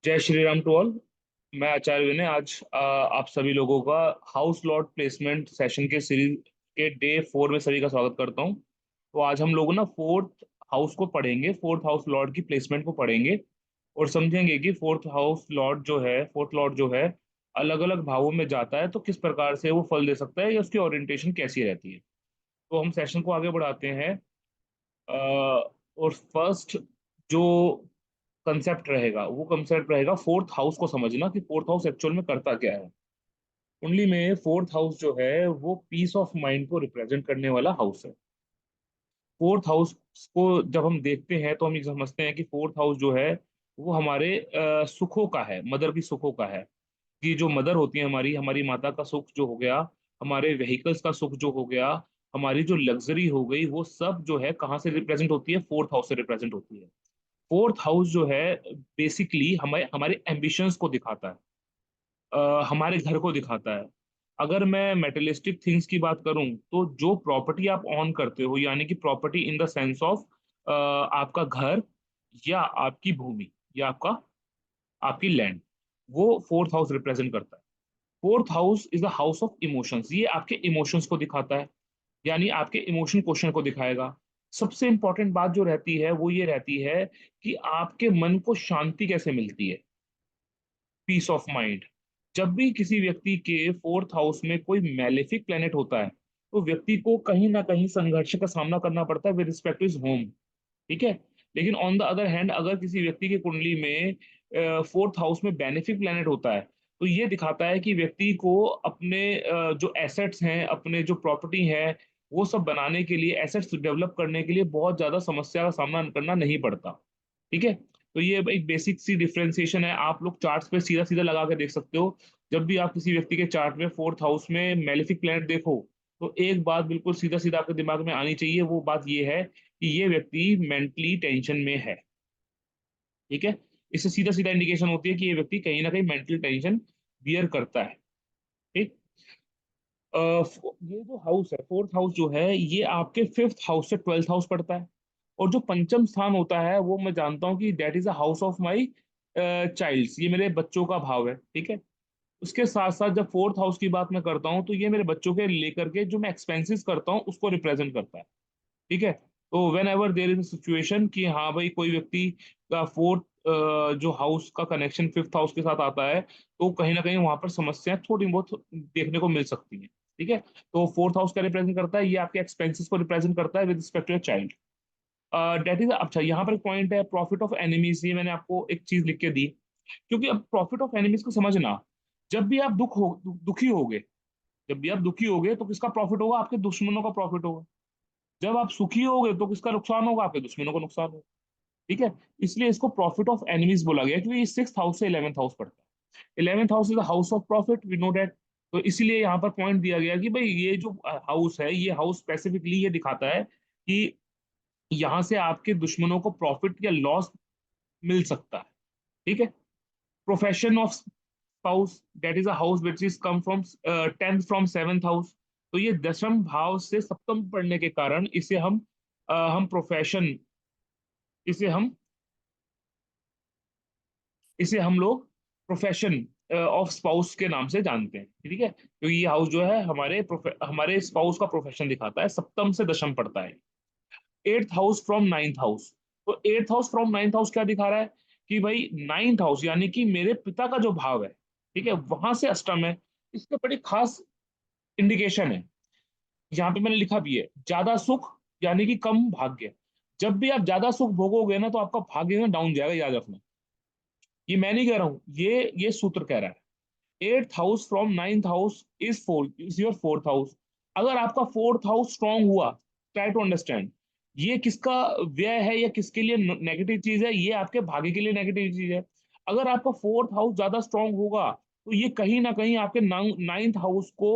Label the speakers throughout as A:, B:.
A: जय Shri Ram to all. मैं आचार्य विनय आज आप सभी लोगों का हाउस लॉर्ड प्लेसमेंट सेशन के सीरीज के डे 4 में सभी का स्वागत करता हूं। तो आज हम लोग ना फोर्थ हाउस को पढ़ेंगे, फोर्थ हाउस लॉर्ड की प्लेसमेंट को पढ़ेंगे और समझेंगे कि फोर्थ लॉर्ड जो है अलग अलग भावों में जाता है तो किस प्रकार से वो फल दे सकता है या उसकी ओरिएंटेशन कैसी रहती है। तो हम सेशन को आगे बढ़ाते हैं। और फर्स्ट जो कंसेप्ट रहेगा वो कंसेप्ट रहेगा फोर्थ हाउस को समझना कि फोर्थ हाउस एक्चुअल में करता क्या है। कुंडली में फोर्थ हाउस जो है वो पीस ऑफ माइंड को रिप्रेजेंट करने वाला हाउस है। फोर्थ हाउस को जब हम देखते हैं तो हम ये समझते हैं कि फोर्थ हाउस जो है वो हमारे सुखों का है, मदर की सुखों का है। कि जो मदर होती है हमारी हमारी माता का सुख जो हो गया, हमारे व्हीकल्स का सुख जो हो गया, हमारी जो लग्जरी हो गई, वो सब जो है कहाँ से रिप्रेजेंट होती है? फोर्थ हाउस से रिप्रेजेंट होती है। फोर्थ हाउस जो है बेसिकली हमें हमारे एम्बिशंस को दिखाता है, हमारे घर को दिखाता है। अगर मैं मेटेरियलिस्टिक थिंग्स की बात करूं तो जो प्रॉपर्टी आप ऑन करते हो, यानी कि property in the sense of आपका घर या आपकी भूमि या आपकी लैंड, वो फोर्थ हाउस रिप्रेजेंट करता है। Fourth house is the house of emotions, ये आपके इमोशंस को दिखाता है, यानी आपके इमोशन क्वेश्चन को दिखाएगा। सबसे इंपॉर्टेंट बात जो रहती है वो ये रहती है कि आपके मन को शांति कैसे मिलती है, पीस ऑफ माइंड। जब भी किसी व्यक्ति के फोर्थ हाउस में कोई मैलेफिक प्लेनेट होता है तो व्यक्ति को कहीं ना कहीं संघर्ष का सामना करना पड़ता है with respect two is home. ठीक है। लेकिन ऑन द अदर हैंड अगर किसी व्यक्ति की कुंडली में फोर्थ हाउस में बेनिफिक प्लेनेट होता है तो ये दिखाता है कि व्यक्ति को अपने जो एसेट्स हैं, अपने जो प्रॉपर्टी है, वो सब बनाने के लिए, एसेट्स डेवलप करने के लिए बहुत ज्यादा समस्या का सामना करना नहीं पड़ता। ठीक है। तो ये एक बेसिक सी डिफरेंशिएशन है, आप लोग चार्ट्स पे सीधा सीधा लगा के देख सकते हो। जब भी आप किसी व्यक्ति के चार्ट में फोर्थ हाउस में मेलिफिक प्लैनेट देखो तो एक बात बिल्कुल सीधा सीधा आपके दिमाग में आनी चाहिए, वो बात ये है कि ये व्यक्ति मेंटली टेंशन में है। ठीक है। इससे सीधा सीधा इंडिकेशन होती है कि ये व्यक्ति कहीं ना कहीं मेंटल टेंशन बियर करता है। ठीक। ये जो हाउस है, फोर्थ हाउस जो है, ये आपके फिफ्थ हाउस से ट्वेल्थ हाउस पड़ता है। और जो पंचम स्थान होता है वो मैं जानता हूँ कि that is a house of my childs, ये मेरे बच्चों का भाव है। ठीक है। उसके साथ साथ जब फोर्थ हाउस की बात मैं करता हूँ तो ये मेरे बच्चों के लेकर के जो मैं एक्सपेंसेस करता हूँ उसको रिप्रेजेंट करता है। ठीक है। तो when ever there is situation कि हाँ भाई कोई व्यक्ति का फोर्थ जो हाउस का कनेक्शन फिफ्थ हाउस के साथ आता है तो कहीं ना कहीं वहां पर समस्याएं थोड़ी बहुत देखने को मिल सकती हैं। ठीक है। तो फोर्थ हाउस क्या रिप्रेजेंट करता है? ये आपके एक्सपेंसेस को रिप्रेजेंट करता है with respect to your child. That is अच्छा, यहाँ पर एक पॉइंट है प्रॉफिट ऑफ एनिमीज, ये मैंने आपको एक चीज लिख के दी। क्योंकि अब प्रॉफिट ऑफ एनिमीज को समझना, जब भी आप दुखी होगे, जब भी आप दुखी होगे तो किसका प्रॉफिट होगा? आपके दुश्मनों का प्रॉफिट होगा। जब आप सुखी होगे तो किसका नुकसान होगा? आपके दुश्मनों को नुकसान होगा। ठीक है। इसलिए इसको प्रॉफिट ऑफ एनिमीज बोला गया क्योंकि ये सिक्स हाउस से इलेवंथ हाउस पड़ता है। Eleventh house is the house of profit, we know that. तो इसीलिए यहाँ पर पॉइंट दिया गया कि भाई ये जो हाउस है, ये हाउस स्पेसिफिकली ये दिखाता है कि यहाँ से आपके दुश्मनों को प्रॉफिट या लॉस मिल सकता है। ठीक है। Profession of spouse, that is a house which is come from tenth from seventh house. तो ये दशम भाव से सप्तम पढ़ने के कारण इसे हम प्रोफेशन, इसे हम इसे हम लोग प्रोफेशन ऑफ स्पाउस के नाम से जानते हैं। ठीक है। तो ये हाउस जो है हमारे स्पाउस का प्रोफेशन दिखाता है, सप्तम से दशम पढ़ता है। Eighth house from ninth house, तो eighth house from ninth house क्या दिखा रहा है कि भाई नाइन्थ हाउस यानी कि मेरे पिता का जो भाव है, ठीक है, वहां से अष्टम है। इसके बड़ी खास इंडिकेशन है, यहाँ पे मैंने लिखा भी है, ज्यादा सुख यानी कि कम भाग्य। जब भी आप ज्यादा सुख भोगोगे ना तो आपका भाग्य ना डाउन जाएगा, याद रखना। ये मैं नहीं कह रहा हूं, ये सूत्र कह रहा है। Eighth house from ninth house is your fourth house. अगर आपका फोर्थ हाउस स्ट्रांग हुआ, ट्राई टू अंडरस्टैंड ये किसका व्यय है या किसके लिए नेगेटिव चीज है? ये आपके भाग्य के लिए नेगेटिव चीज है। अगर आपका फोर्थ हाउस ज्यादा स्ट्रांग होगा तो ये कहीं ना कहीं आपके नाइन्थ हाउस को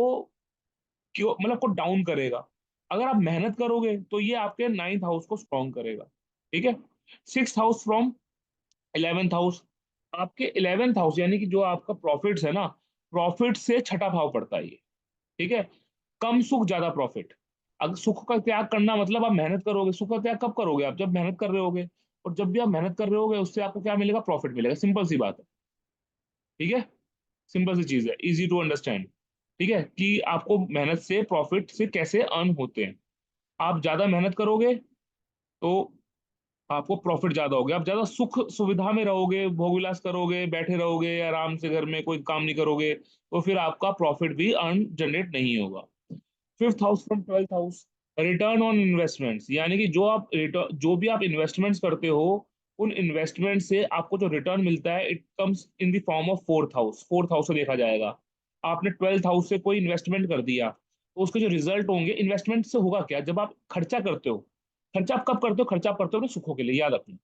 A: क्यों मतलब को डाउन करेगा। अगर आप मेहनत करोगे तो ये आपके नाइन्थ हाउस को स्ट्रांग करेगा। ठीक है। Six house from eleventh house, आपके इलेवेंथ हाउस यानी कि जो आपका प्रॉफिट्स है ना, प्रॉफिट से छठा भाव पड़ता है ये। ठीक है। कम सुख ज्यादा प्रॉफिट। अगर सुख का त्याग करना मतलब आप मेहनत करोगे, सुख का त्याग कब करोगे? आप जब मेहनत कर रहे होगे। और जब भी आप मेहनत कर रहे होगे उससे आपको क्या मिलेगा? प्रॉफिट मिलेगा, सिंपल सी बात है। ठीक है, सिंपल सी चीज है, इजी टू अंडरस्टैंड। ठीक है, कि आपको मेहनत से प्रॉफिट से कैसे अर्न होते हैं। आप ज्यादा मेहनत करोगे तो आपको प्रॉफिट ज्यादा होगा, आप ज्यादा सुख सुविधा में रहोगे, भोग विलास करोगे, बैठे रहोगे आराम से घर में, कोई काम नहीं करोगे, तो फिर आपका प्रॉफिट भी अर्न जनरेट नहीं होगा। Fifth house from twelfth house, return on investments, यानी कि जो भी आप इन्वेस्टमेंट्स करते हो, उन इन्वेस्टमेंट से आपको जो रिटर्न मिलता है, it comes in the form of fourth house. Fourth house से देखा जाएगा। आपने ट्वेल्थ हाउस से कोई इन्वेस्टमेंट कर दिया, तो उसके जो रिजल्ट होंगे इन्वेस्टमेंट से होगा क्या, जब आप खर्चा करते हो, खर्चा आप कब करते हो, खर्चा आप करते हो अपने सुखों के लिए, याद रखना।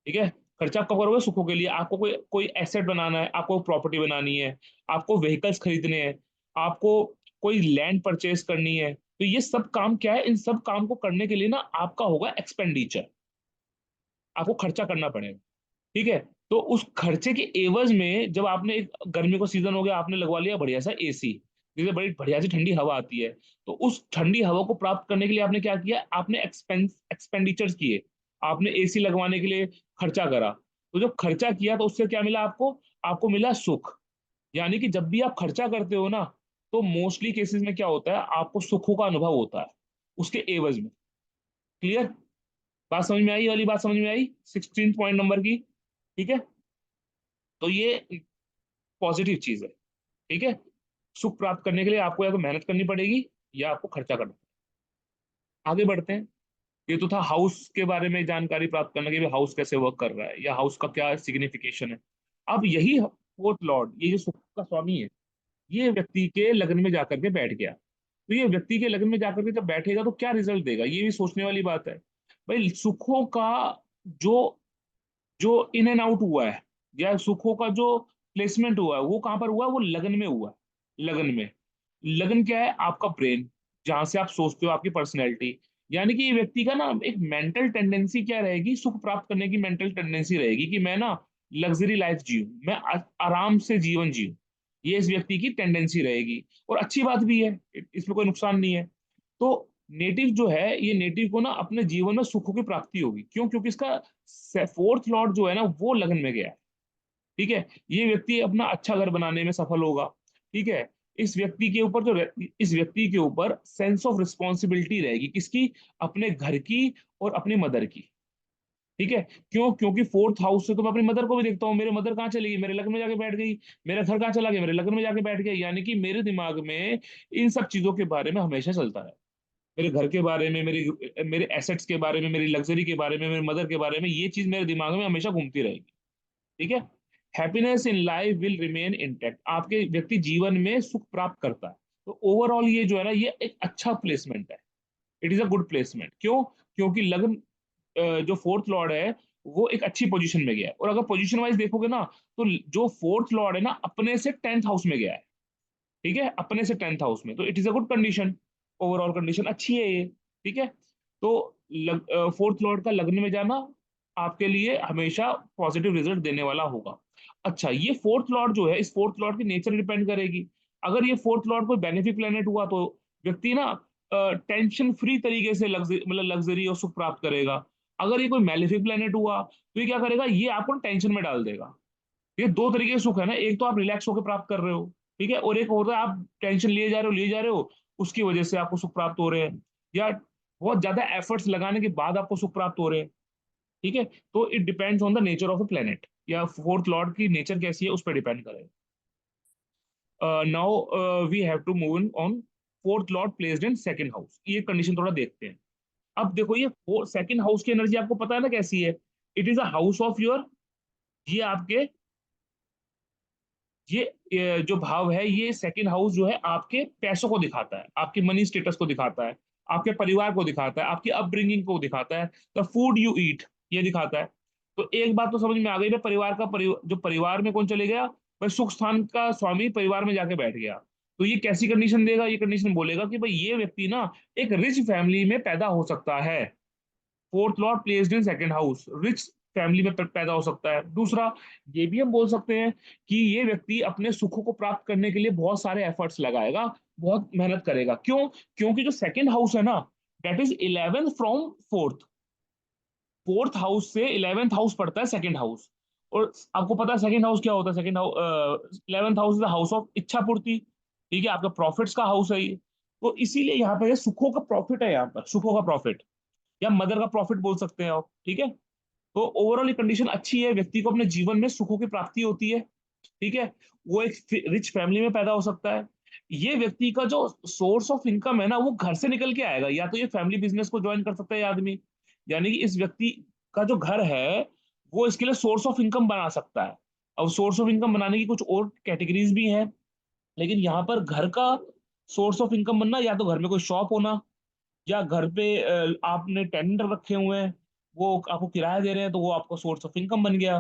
A: ठीक है, खर्चा आप कब करोगे, सुखों के लिए। आपको कोई कोई एसेट बनाना है, आपको प्रॉपर्टी बनानी है, आपको व्हीकल्स खरीदने हैं, आपको कोई लैंड परचेज करनी है, तो ये सब काम क्या है, इन सब काम को करने के लिए ना आपका होगा एक्सपेंडिचर, आपको खर्चा करना पड़ेगा। ठीक है, तो उस खर्चे के एवज में जब आपने एक गर्मी का सीजन हो गया, आपने लगवा लिया बढ़िया सा एसी, जिससे बड़ी बढ़िया सी ठंडी हवा आती है, तो उस ठंडी हवा को प्राप्त करने के लिए आपने क्या किया, आपने एक्सपेंडिचर्स किए, आपने एसी लगवाने के लिए खर्चा करा। तो जब खर्चा किया तो उससे क्या मिला आपको, आपको मिला सुख। यानी कि जब भी आप खर्चा करते हो ना, तो मोस्टली केसेस में क्या होता है, आपको सुखों का अनुभव होता है उसके एवज में। क्लियर, बात समझ में आई, ये वाली बात समझ में आई 16 पॉइंट नंबर की। ठीक है, तो ये पॉजिटिव चीज है। ठीक है, सुख प्राप्त करने के लिए आपको या तो मेहनत करनी पड़ेगी या आपको खर्चा करना पड़ेगा। आगे बढ़ते हैं। ये तो था हाउस के बारे में जानकारी प्राप्त करना, कि भाई हाउस कैसे वर्क कर रहा है या हाउस का क्या सिग्निफिकेशन है। अब यही फोर्थ लॉर्ड, ये जो सुख का स्वामी है, ये व्यक्ति के लग्न में जाकर के बैठ गया। तो ये व्यक्ति के लग्न में जाकर के जब बैठेगा तो क्या रिजल्ट देगा, ये भी सोचने वाली बात है। भाई सुखों का जो जो इन एंड आउट हुआ है, या सुखों का जो प्लेसमेंट हुआ है, वो कहां पर हुआ है, वो लगन में हुआ है। लगन में, लगन क्या है, आपका ब्रेन, जहां से आप सोचते हो, आपकी पर्सनैलिटी। यानी कि ये व्यक्ति का ना एक मेंटल टेंडेंसी क्या रहेगी, सुख प्राप्त करने की मेंटल टेंडेंसी रहेगी, कि मैं ना लग्जरी लाइफ जीऊं, मैं आराम से जीवन जीऊं। ये इस व्यक्ति की टेंडेंसी रहेगी, और अच्छी बात भी है, इसमें कोई नुकसान नहीं है। तो नेटिव जो है, ये नेटिव को ना अपने जीवन में सुखों की प्राप्ति होगी, क्यों, क्योंकि इसका फोर्थ लॉर्ड जो है ना वो लगन में गया है। ठीक है, ये व्यक्ति अपना अच्छा घर बनाने में सफल होगा। ठीक है, इस व्यक्ति के ऊपर इस व्यक्ति के ऊपर सेंस ऑफ रिस्पॉन्सिबिलिटी रहेगी, किसकी, अपने घर की और अपनी मदर की। ठीक है, क्यों, क्योंकि फोर्थ हाउस से तो मैं अपनी मदर को भी देखता हूँ, मेरे मदर कहाँ चली गई, मेरे लग्न में जाके बैठ गई, मेरा घर कहाँ चला गया, मेरे लग्न में जाके बैठ गया। यानी कि मेरे दिमाग में इन सब चीजों के बारे में हमेशा चलता है, मेरे घर के बारे में, मेरे मेरे एसेट्स के बारे में, मेरी लग्जरी के बारे में, मेरे मदर के बारे में, ये चीज मेरे दिमाग में हमेशा घूमती रहेगी। ठीक है, happiness in life will remain intact, आपके व्यक्ति जीवन में सुख प्राप्त करता है। तो ओवरऑल ये जो है ना, ये एक अच्छा प्लेसमेंट है, it is a good placement. क्यों, क्योंकि लग्न जो फोर्थ लॉर्ड है वो एक अच्छी पोजीशन में गया है, और अगर पोजीशन वाइज देखोगे ना, तो जो फोर्थ लॉर्ड है ना अपने से टेंथ हाउस में गया है। ठीक है, अपने से टेंथ हाउस में, तो it is a good condition, overall condition अच्छी है ये। ठीक है, तो फोर्थ लॉर्ड का लग्न में जाना आपके लिए हमेशा पॉजिटिव रिजल्ट देने वाला होगा। अच्छा, ये फोर्थ लॉर्ड जो है, इस फोर्थ लॉर्ड की नेचर डिपेंड करेगी। अगर ये फोर्थ लॉर्ड कोई बेनिफिक प्लेनेट हुआ, तो व्यक्ति ना टेंशन फ्री तरीके से मतलब लग्जरी और सुख प्राप्त करेगा। अगर ये कोई मैलेफिक प्लेनेट हुआ, तो ये क्या करेगा, ये आपको टेंशन में डाल देगा। ये दो तरीके के सुख है ना, एक तो आप रिलैक्स होकर प्राप्त कर रहे हो, ठीक है, और एक होता है आप टेंशन लिए जा रहे हो, उसकी वजह से आपको सुख प्राप्त हो रहे हैं, या बहुत ज्यादा एफर्ट्स लगाने के बाद आपको सुख प्राप्त हो रहे हैं। ठीक है, तो it depends on the nature of a planet, या फोर्थ लॉर्ड की नेचर कैसी है उस पर डिपेंड करेगा। Now we have to move on fourth lord placed in second house, ये कंडीशन थोड़ा देखते हैं। अब देखो, ये सेकंड हाउस की एनर्जी आपको पता है ना कैसी है, it is a house of your, ये आपके, ये जो भाव है, ये सेकंड हाउस जो है आपके पैसों को दिखाता है, आपके मनी स्टेटस को दिखाता है, आपके परिवार को दिखाता है, आपकी अपब्रिंगिंग को दिखाता है, द फूड यू ईट, ये दिखाता है। तो एक बात तो समझ में आ गई ना, परिवार का जो परिवार में कौन चले गया, भाई सुख स्थान का स्वामी परिवार में जाके बैठ गया। तो ये कैसी कंडीशन देगा, ये कंडीशन बोलेगा कि भाई ये व्यक्ति ना एक रिच फैमिली में पैदा हो सकता है। Fourth lord placed in second house, rich family में पैदा हो सकता है। दूसरा, ये भी हम बोल सकते हैं कि ये व्यक्ति अपने सुखों को प्राप्त करने के लिए बहुत सारे एफर्ट्स लगाएगा, बहुत मेहनत करेगा। क्यों, क्योंकि जो सेकंड हाउस है ना, that is 11th from fourth, fourth house से 11th हाउस पड़ता है सेकंड हाउस, और आपको पता है सेकंड हाउस क्या होता है? Second house 11th house is the house of इच्छा पूर्ति। ठीक है, आपका प्रॉफिट्स का हाउस है ये। तो इसीलिए यहाँ पे ये सुखों का प्रॉफिट है, यहाँ पर सुखों का प्रॉफिट या मदर का प्रॉफिट बोल सकते हैं आप। ठीक है, तो ओवरऑल ये कंडीशन अच्छी है, व्यक्ति को अपने जीवन में सुखों की प्राप्ति होती है। ठीक है, वो एक रिच फैमिली में पैदा हो सकता है। ये व्यक्ति का जो सोर्स ऑफ इनकम है ना, वो घर से निकल के आएगा, या तो ये फैमिली बिजनेस को ज्वाइन कर सकता है ये आदमी, यानी कि इस व्यक्ति का जो घर है वो इसके लिए सोर्स ऑफ इनकम बना सकता है। अब सोर्स ऑफ इनकम बनाने की कुछ और कैटेगरीज भी हैं, लेकिन यहाँ पर घर का सोर्स ऑफ इनकम बनना, या तो घर में कोई शॉप होना, या घर पे आपने टेनेंट रखे हुए हैं, वो आपको किराया दे रहे हैं, तो वो आपका सोर्स ऑफ इनकम बन गया।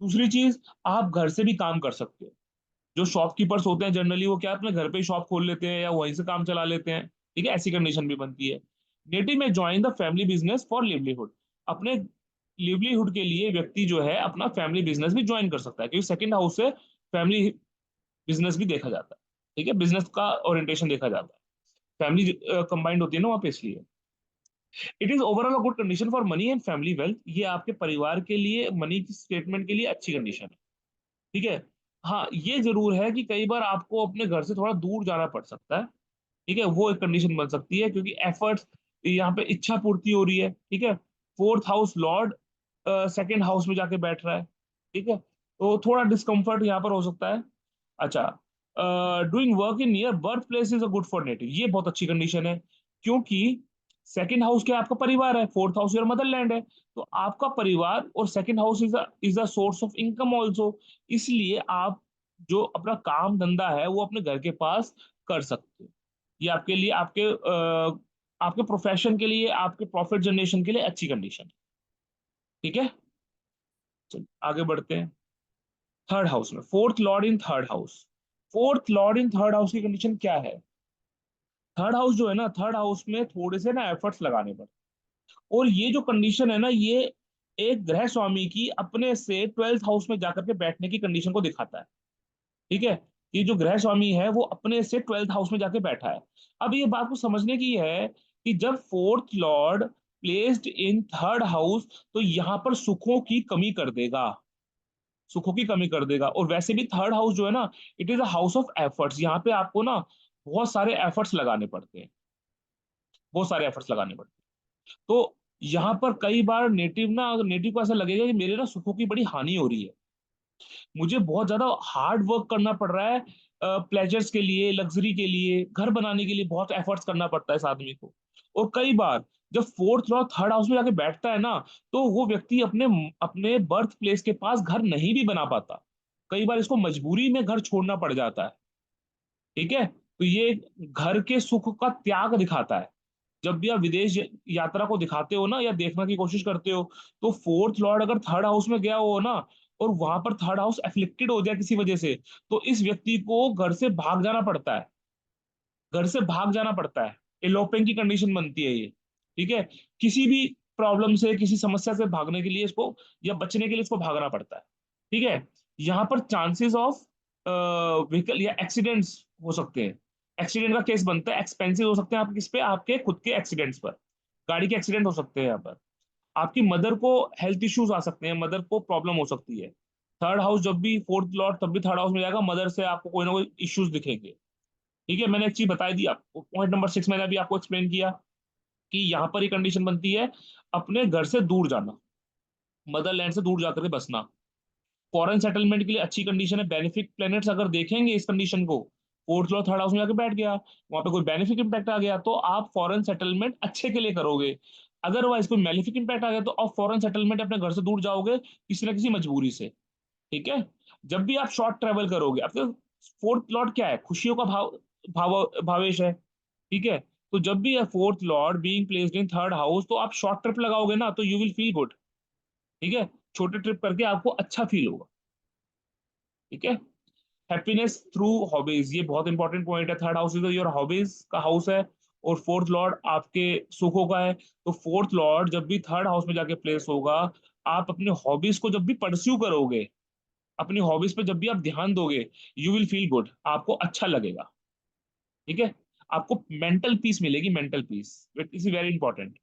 A: दूसरी चीज, आप घर से भी काम कर सकते हो। जो शॉपकीपर्स होते हैं जनरली वो क्या अपने घर पे ही शॉप खोल लेते हैं या वहीं से काम चला लेते हैं। ठीक है, ऐसी कंडीशन भी बनती है। नेटिव में join the family business for livelihood. अपने लिवलीहुड के लिए व्यक्ति जो है अपना फैमिली बिजनेस भी ज्वाइन कर सकता है, क्योंकि सेकंड हाउस से फैमिली बिजनेस भी देखा जाता है। ठीक है, बिजनेस का ओरिएंटेशन देखा जाता है, फैमिली कंबाइंड होती है ना वहाँ पे, इसलिए it is overall a good condition for money and family wealth. ये आपके परिवार के लिए मनी की स्टेटमेंट के लिए अच्छी कंडीशन है। ठीक है, हाँ ये जरूर है कि कई बार आपको अपने घर से थोड़ा दूर जाना पड़ सकता है। ठीक है, वो एक कंडीशन बन सकती है, क्योंकि एफर्ट्स यहाँ पे इच्छा पूर्ति हो रही है। ठीक है, fourth house Lord second house में जाके बैठ रहा है। ठीक है, तो थोड़ा डिस्कम्फर्ट यहाँ पर हो सकता है। अच्छा, doing work in near birth place is a good for native. ये बहुत अच्छी कंडीशन है, क्योंकि सेकंड हाउस क्या है? आपका परिवार है, फोर्थ हाउस योर मदरलैंड है। तो आपका परिवार और second house is a source of income also. इसलिए आप जो अपना काम धंधा है वो अपने घर के पास कर सकते हो। ये आपके लिए, आपके प्रोफेशन के लिए, आपके प्रॉफिट जनरेशन के लिए अच्छी कंडीशन है। ठीक है, चलिए आगे बढ़ते हैं। थर्ड हाउस में fourth lord in third house. Fourth lord in third house की कंडीशन क्या है? थर्ड हाउस जो है ना, थर्ड हाउस में थोड़े से ना एफर्ट्स लगाने पड़ते। और ये जो कंडीशन है ना, ये एक ग्रह स्वामी की अपने से ट्वेल्थ हाउस में जाकर के बैठने की कंडीशन को दिखाता है। ठीक है, ये जो ग्रह स्वामी है वो अपने से ट्वेल्थ हाउस में जाके बैठा है। अब ये बात को समझने की है कि जब fourth lord placed in third house, तो यहां पर सुखों की कमी कर देगा, सुखों की कमी कर देगा। और वैसे भी थर्ड हाउस जो है ना, it is a house of efforts. यहाँ पे आपको ना बहुत सारे एफर्ट्स लगाने पड़ते हैं, बहुत सारे एफर्ट्स लगाने पड़ते हैं। तो यहाँ पर कई बार नेटिव को ऐसा लगेगा कि मेरे ना सुखों की बड़ी हानि हो रही है, मुझे बहुत ज्यादा हार्ड वर्क करना पड़ रहा है, प्लेजर्स के लिए, लग्जरी के लिए, घर बनाने के लिए बहुत एफर्ट्स करना पड़ता है इस आदमी को। और कई बार जब फोर्थ लॉर्ड थर्ड हाउस में जाके बैठता है ना, तो वो व्यक्ति अपने अपने बर्थ प्लेस के पास घर नहीं भी बना पाता। कई बार इसको मजबूरी में घर छोड़ना पड़ जाता है। ठीक है, तो ये घर के सुख का त्याग दिखाता है। जब भी आप विदेश यात्रा को दिखाते हो ना, या देखने की कोशिश करते हो, तो फोर्थ लॉर्ड अगर थर्ड हाउस में गया हो ना, और वहां पर थर्ड हाउस एफ्लिक्टेड हो जाए किसी वजह से, तो इस व्यक्ति को घर से भाग जाना पड़ता है, घर से भाग जाना पड़ता है। एलोपिंग की कंडीशन बनती है ये। ठीक है, किसी भी प्रॉब्लम से, किसी समस्या से भागने के लिए इसको, या बचने के लिए इसको भागना पड़ता है। ठीक है, यहाँ पर चांसेस ऑफ व्हीकल या एक्सीडेंट्स हो सकते हैं। एक्सीडेंट का केस बनता है, एक्सपेंसिव हो सकते हैं आपके किस पे, आपके खुद के एक्सीडेंट्स पर, गाड़ी के एक्सीडेंट हो सकते हैं यहाँ पर। आपकी मदर को हेल्थ इश्यूज आ सकते हैं, मदर को प्रॉब्लम हो सकती है। थर्ड हाउस जब भी फोर्थ लॉर्ड तब भी थर्ड हाउस में जाएगा, मदर से आपको कोई ना कोई इश्यूज दिखेंगे। ठीक है, मैंने एक चीज बताई दी आपको, पॉइंट नंबर 6 मैंने अभी आपको एक्सप्लेन किया कि यहाँ पर ये कंडीशन बनती है अपने घर से दूर जाना, मदरलैंड से दूर जाकर के बसना। फॉरेन सेटलमेंट के लिए अच्छी कंडीशन है। बेनिफिक प्लैनेट्स अगर देखेंगे इस कंडीशन को, फोर्थ लॉर्ड थर्ड हाउस में जाके बैठ गया, वहां पे कोई बेनिफिक इंपैक्ट आ गया, तो आप फॉरेन सेटलमेंट अच्छे के लिए करोगे। अदरवाइज कोई मेलिफिक इंपैक्ट आ गया, तो आप फॉरेन सेटलमेंट अपने घर से दूर जाओगे किसी ना किसी मजबूरी से। ठीक है, जब भी आप शॉर्ट ट्रेवल करोगे, आपके फोर्थ लॉर्ड क्या है? खुशियों का भावेश है। ठीक है, तो जब भी fourth Lord being placed in third house, तो आप शॉर्ट ट्रिप लगाओगे ना, तो यू विल फील गुड। ठीक है, छोटे ट्रिप करके आपको अच्छा फील होगा। ठीक है, हैप्पीनेस थ्रू हॉबीज, ये बहुत इंपॉर्टेंट पॉइंट है। Third house is your hobbies का हाउस है, और फोर्थ लॉर्ड आपके सुखों का है। तो फोर्थ लॉर्ड जब भी थर्ड हाउस में जाके प्लेस होगा, आप अपने हॉबीज को जब भी परस्यू करोगे, अपनी हॉबीज पे जब भी आप ध्यान दोगे, यू विल फील गुड, आपको अच्छा लगेगा। ठीक है, आपको मेंटल पीस मिलेगी, mental peace, it is very important.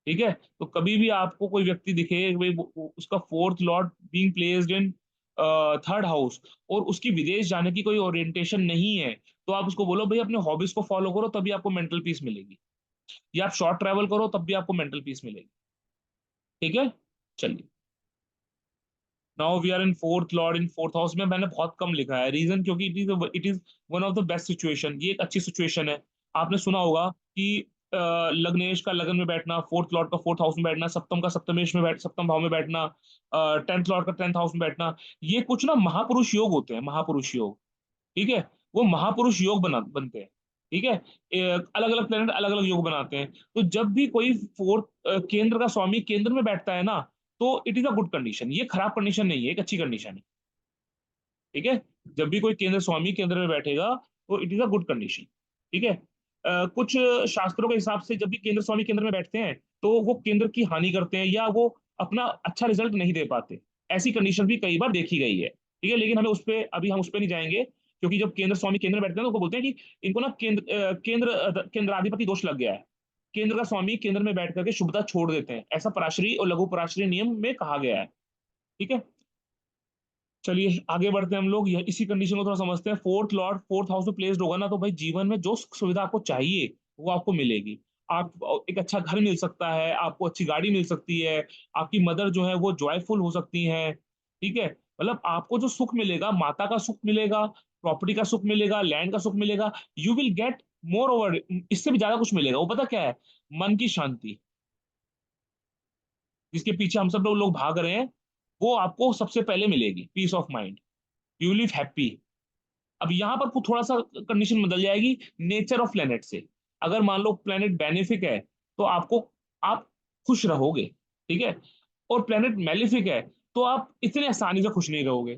A: ठीक है, तो कभी भी आपको कोई व्यक्ति दिखे भाई उसका fourth Lord being placed in third house और उसकी विदेश जाने की कोई ओरिएंटेशन नहीं है, तो आप उसको बोलो भाई अपने हॉबीज को फॉलो करो तभी आपको मेंटल पीस मिलेगी, या आप शॉर्ट ट्रैवल करो तब भी आपको मेंटल पीस मिलेगी। ठीक है, चलिए। Now we are in fourth lord in fourth house में मैंने बहुत कम लिखा है, रीजन क्योंकि it is one of the best situation, ये एक अच्छी सिचुएशन है। आपने सुना होगा कि लग्नेश का लगन में बैठना, फोर्थ लॉर्ड का फोर्थ हाउस में बैठना, सप्तम का सप्तमेश में बैठ सप्तम भाव में बैठना, टेंथ लॉर्ड का टेंथ हाउस में बैठना, ये कुछ ना महापुरुष योग होते हैं, महापुरुष योग। ठीक है, वो महापुरुष योग बनते हैं। ठीक है, अलग अलग प्लेनेट अलग अलग योग बनाते हैं, तो जब भी कोई फोर्थ केंद्र का स्वामी केंद्र में बैठता है ना, तो it is a good condition, ये खराब कंडीशन नहीं है, एक अच्छी कंडीशन है। ठीक है, जब भी कोई केंद्र स्वामी केंद्र में बैठेगा तो it is a good condition. ठीक है, कुछ शास्त्रों के हिसाब से जब भी केंद्र स्वामी केंद्र में बैठते हैं तो वो केंद्र की हानि करते हैं या वो अपना अच्छा रिजल्ट नहीं दे पाते, ऐसी कंडीशन भी कई बार देखी गई है। ठीक है, लेकिन हमें उस पे अभी हम उस पे नहीं जाएंगे, क्योंकि जब केंद्र स्वामी केंद्र में बैठते हैं तो वो बोलते हैं कि इनको ना केंद्राधिपति दोष लग गया है, केंद्र का स्वामी केंद्र में बैठ करके शुभता छोड़ देते हैं, ऐसा पराशरी और लघु पराशरी नियम में कहा गया है। ठीक है, चलिए आगे बढ़ते हैं हम लोग, यह इसी कंडीशन को थोड़ा समझते हैं। फोर्थ लॉर्ड फोर्थ हाउस में प्लेस्ड होगा ना, तो भाई जीवन में जो सुख सुविधा आपको चाहिए वो आपको मिलेगी। आप एक अच्छा घर मिल सकता है, आपको अच्छी गाड़ी मिल सकती है, आपकी मदर जो है वो जॉयफुल हो सकती है। ठीक है, मतलब आपको जो सुख मिलेगा, माता का सुख मिलेगा, प्रॉपर्टी का सुख मिलेगा, लैंड का सुख मिलेगा, you will get more over, इससे भी ज्यादा कुछ मिलेगा। वो पता क्या है? मन की शांति, जिसके पीछे हम सब लोग भाग रहे हैं, वो आपको सबसे पहले मिलेगी, peace of mind, you live happy. अब यहां पर कुछ थोड़ा सा कंडीशन बदल जाएगी नेचर ऑफ प्लेनेट से। अगर मान लो प्लेनेट बेनिफिक है तो आपको, आप खुश रहोगे। ठीक है, और प्लेनेट मेलिफिक है तो आप इतने आसानी से खुश नहीं रहोगे।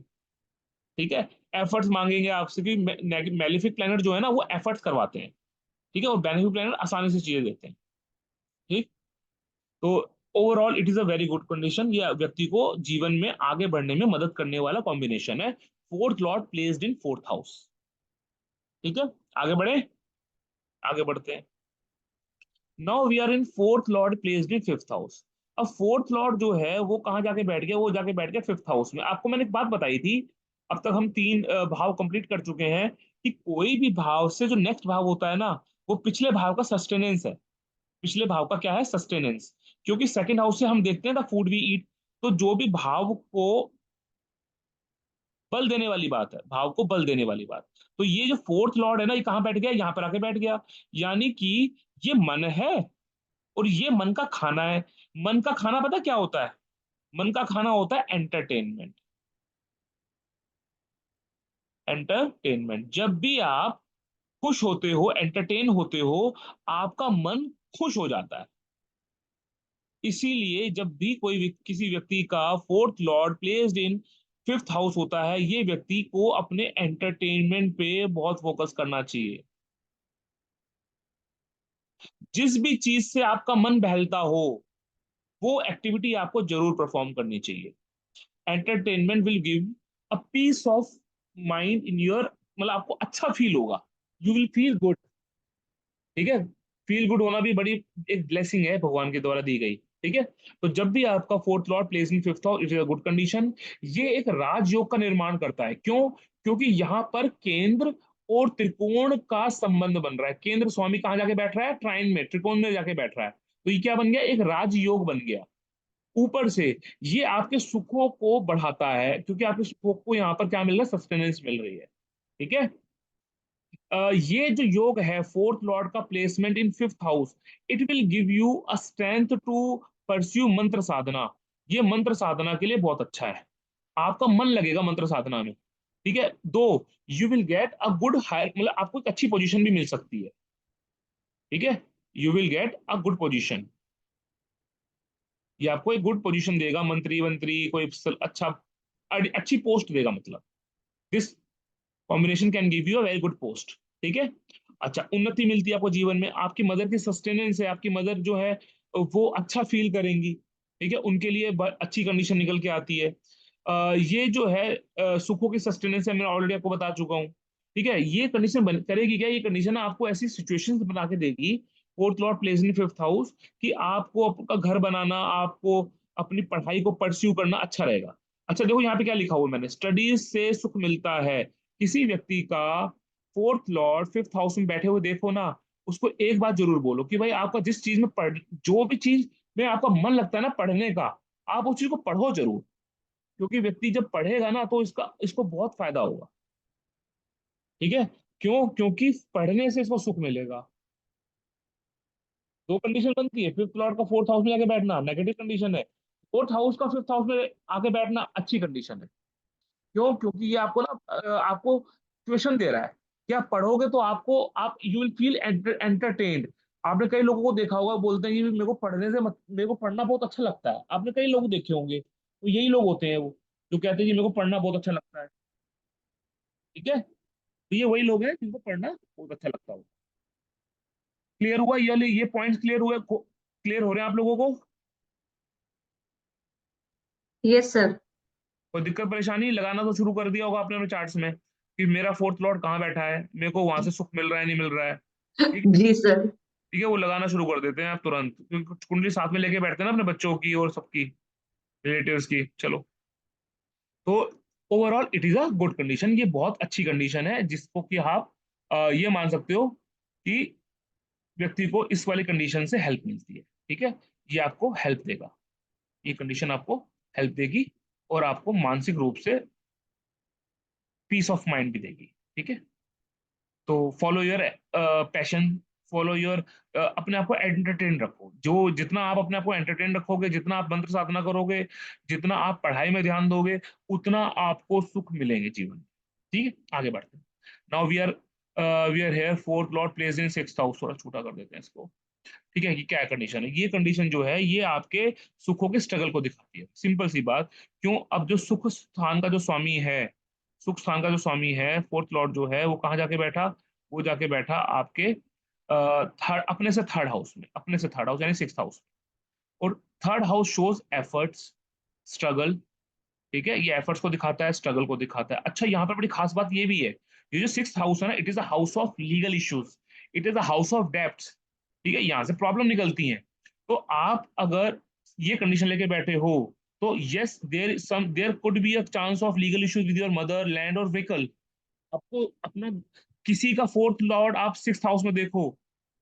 A: ठीक है, एफर्ट्स मांगेंगे आपसे कि मेलिफिक प्लेनेट जो है ना वो एफर्ट्स करवाते हैं। ठीक है, और बेनिफिक प्लेनेट आसानी से चीजें देते हैं। ठीक, तो overall it is a very good condition, ये व्यक्ति को जीवन में आगे बढ़ने में मदद करने वाला कॉम्बिनेशन है, fourth lord placed in fourth house. ठीक है, आगे बढ़े, आगे बढ़ते हैं। Now we are in fourth lord placed in fifth house. अब फोर्थ लॉर्ड जो है वो कहाँ जाके बैठ गया? वो जाके बैठ गया फिफ्थ हाउस में। आपको मैंने एक बात बताई थी, अब तक हम तीन भाव कंप्लीट कर चुके हैं, कि कोई भी भाव से जो नेक्स्ट भाव होता है ना, वो पिछले भाव का सस्टेनेंस है। पिछले भाव का क्या है? सस्टेनेंस। क्योंकि सेकंड हाउस से हम देखते हैं द फूड वी ईट, तो जो भी भाव को बल देने वाली बात है, भाव को बल देने वाली बात, तो ये जो फोर्थ लॉर्ड है ना, ये कहाँ बैठ गया? यहाँ पर आके बैठ गया। यानी कि ये मन है और ये मन का खाना है। मन का खाना पता क्या होता है? मन का खाना होता है एंटरटेनमेंट। एंटरटेनमेंट, जब भी आप खुश होते हो, एंटरटेन होते हो, आपका मन खुश हो जाता है। इसीलिए जब भी किसी व्यक्ति का fourth lord placed in fifth house होता है, ये व्यक्ति को अपने एंटरटेनमेंट पे बहुत फोकस करना चाहिए। जिस भी चीज से आपका मन बहलता हो, वो एक्टिविटी आपको जरूर परफॉर्म करनी चाहिए। Entertainment will give a peace of mind in your, मतलब आपको अच्छा फील होगा, यू विल फील गुड। ठीक है, फील गुड होना भी बड़ी एक ब्लेसिंग है भगवान के द्वारा दी गई। ठीक है, तो जब भी आपका fourth lord place in fifth house, it is a good condition. ये एक राजयोग का निर्माण करता है, क्यों? क्योंकि यहाँ पर केंद्र और त्रिकोण का संबंध बन रहा है। केंद्र स्वामी कहाँ जाके बैठ रहा है? ट्राइन में, त्रिकोण में जाके बैठ रहा है, तो ये क्या बन गया? एक राजयोग बन गया। ऊपर से ये आपके सुखों को बढ़ाता है, क्योंकि आपके सुखों को यहाँ पर क्या मिल रहा है? सस्टेनेंस मिल रही है। ठीक है, ये जो योग है फोर्थ लॉर्ड का placement in fifth house, it will give you a strength to pursue मंत्र साधना। ये मंत्र साधना के लिए बहुत अच्छा है, आपका मन लगेगा मंत्र साधना में। ठीक है, दो, you will get a good higher, मतलब आपको एक अच्छी पोजीशन भी मिल सकती है। ठीक है, you will get a good position, ये आपको एक गुड पोजीशन देगा, मंत्री मंत्री कोई अच्छा अच्छी पोस्ट देगा, मतलब this combination can give you a very good post. ठीक है, अच्छा, उन्नति मिलती है आपको जीवन में, आपकी मदर की सस्टेनेंस है, आपकी मदर जो है वो अच्छा फील करेंगी। ठीक है, उनके लिए अच्छी कंडीशन निकल के आती है। ये जो है सुखों की सस्टेनेंस है, मैं ऑलरेडी आपको बता चुका हूँ। ठीक है, ये कंडीशन करेगी क्या? ये कंडीशन आपको ऐसी सिचुएशंस बना के देगी फोर्थ लॉर्ड प्लेस इन फिफ्थ हाउस, कि आपको आपका घर बनाना, आपको अपनी पढ़ाई को परस्यू करना अच्छा रहेगा। अच्छा देखो यहाँ पे क्या लिखा हुआ है मैंने, स्टडीज से सुख मिलता है। किसी व्यक्ति का फोर्थ लॉर्ड फिफ्थ हाउस में बैठे हुए देखो ना, उसको एक बात जरूर बोलो कि भाई आपका जिस चीज में पढ़, जो भी चीज में आपका मन लगता है ना पढ़ने का, आप उस चीज को पढ़ो जरूर। क्योंकि व्यक्ति जब पढ़ेगा ना तो इसका इसको बहुत फायदा होगा। ठीक है, क्यों? क्योंकि पढ़ने से इसको सुख मिलेगा। दो कंडीशन बनती है, फिफ्थ लॉर्ड का फोर्थ हाउस में जाके बैठना नेगेटिव कंडीशन है, फोर्थ हाउस का फिफ्थ हाउस में आके बैठना अच्छी कंडीशन है। क्यों? क्योंकि ये आपको ना आपको ट्यूशन दे रहा है कि आप पढ़ोगे तो आपको आप यू विल फील एंटरटेन्ड। आपने कई लोगों को देखा होगा बोलते हैं कि मेरे को पढ़ने से मेरे को पढ़ना बहुत अच्छा लगता है, आपने कई लोग देखे होंगे, तो यही लोग होते हैं वो जो कहते हैं कि मेरे को पढ़ना बहुत अच्छा लगता है। ठीक है, तो ये वही लोग हैं जिनको पढ़ना बहुत अच्छा लगता है। क्लियर हुआ ये पॉइंट्स क्लियर हुए, क्लियर हो रहे हैं आप लोगों को?
B: Yes sir.
A: कोई दिक्कत परेशानी? लगाना तो शुरू कर दिया होगा आपने अपने चार्ट्स में कि मेरा फोर्थ लॉर्ड कहाँ बैठा है, मेरे को वहां से सुख मिल रहा है नहीं मिल रहा है। ठीक है,
B: जी सर।
A: ठीक है, वो लगाना शुरू कर देते हैं आप तुरंत, क्योंकि कुछ कुंडली साथ में लेके बैठते हैं ना अपने बच्चों की और सबकी, रिलेटिव्स की। चलो, तो overall it is a good condition, ये बहुत अच्छी कंडीशन है जिसको कि आप ये मान सकते हो कि व्यक्ति को इस वाली कंडीशन से हेल्प मिलती है। ठीक है, ये आपको हेल्प देगा, ये कंडीशन आपको हेल्प देगी और आपको मानसिक रूप से पीस ऑफ माइंड भी देगी। ठीक है, तो follow your passion, follow your, अपने आप को एंटरटेन रखो। जो जितना आप अपने आप को एंटरटेन रखोगे, जितना आप मंत्र साधना करोगे, जितना आप पढ़ाई में ध्यान दोगे, उतना आपको सुख मिलेंगे जीवन में। ठीक है, आगे बढ़ते हैं। Now we are here fourth lord place in sixth house, थोड़ा छोटा कर देते हैं इसको। ठीक है, ये क्या कंडीशन है? ये कंडीशन जो है ये आपके सुखों के स्ट्रगल को दिखाती है, सिंपल सी बात। क्यों? अब जो सुख स्थान का जो स्वामी है, सुख स्थान का जो स्वामी है फोर्थ लॉर्ड जो है, वो कहाँ जाके बैठा? वो जाके बैठा आपके थर्ड, अपने से थर्ड हाउस में, अपने से थर्ड हाउस यानी सिक्स्थ हाउस। और third house shows efforts, struggle. ठीक है, ये एफर्ट्स को दिखाता है, स्ट्रगल को दिखाता है। अच्छा यहाँ पर बड़ी खास बात ये भी है, ये जो सिक्स्थ हाउस है ना, it is a house of legal issues, it is a house of debts. ठीक है, यहाँ से प्रॉब्लम निकलती है। तो आप अगर ये कंडीशन लेके बैठे हो, तो yes there could be a chance of legal issues with your mother, land और व्हीकल। आपको अपना किसी का फोर्थ लॉर्ड आप सिक्स्थ हाउस में देखो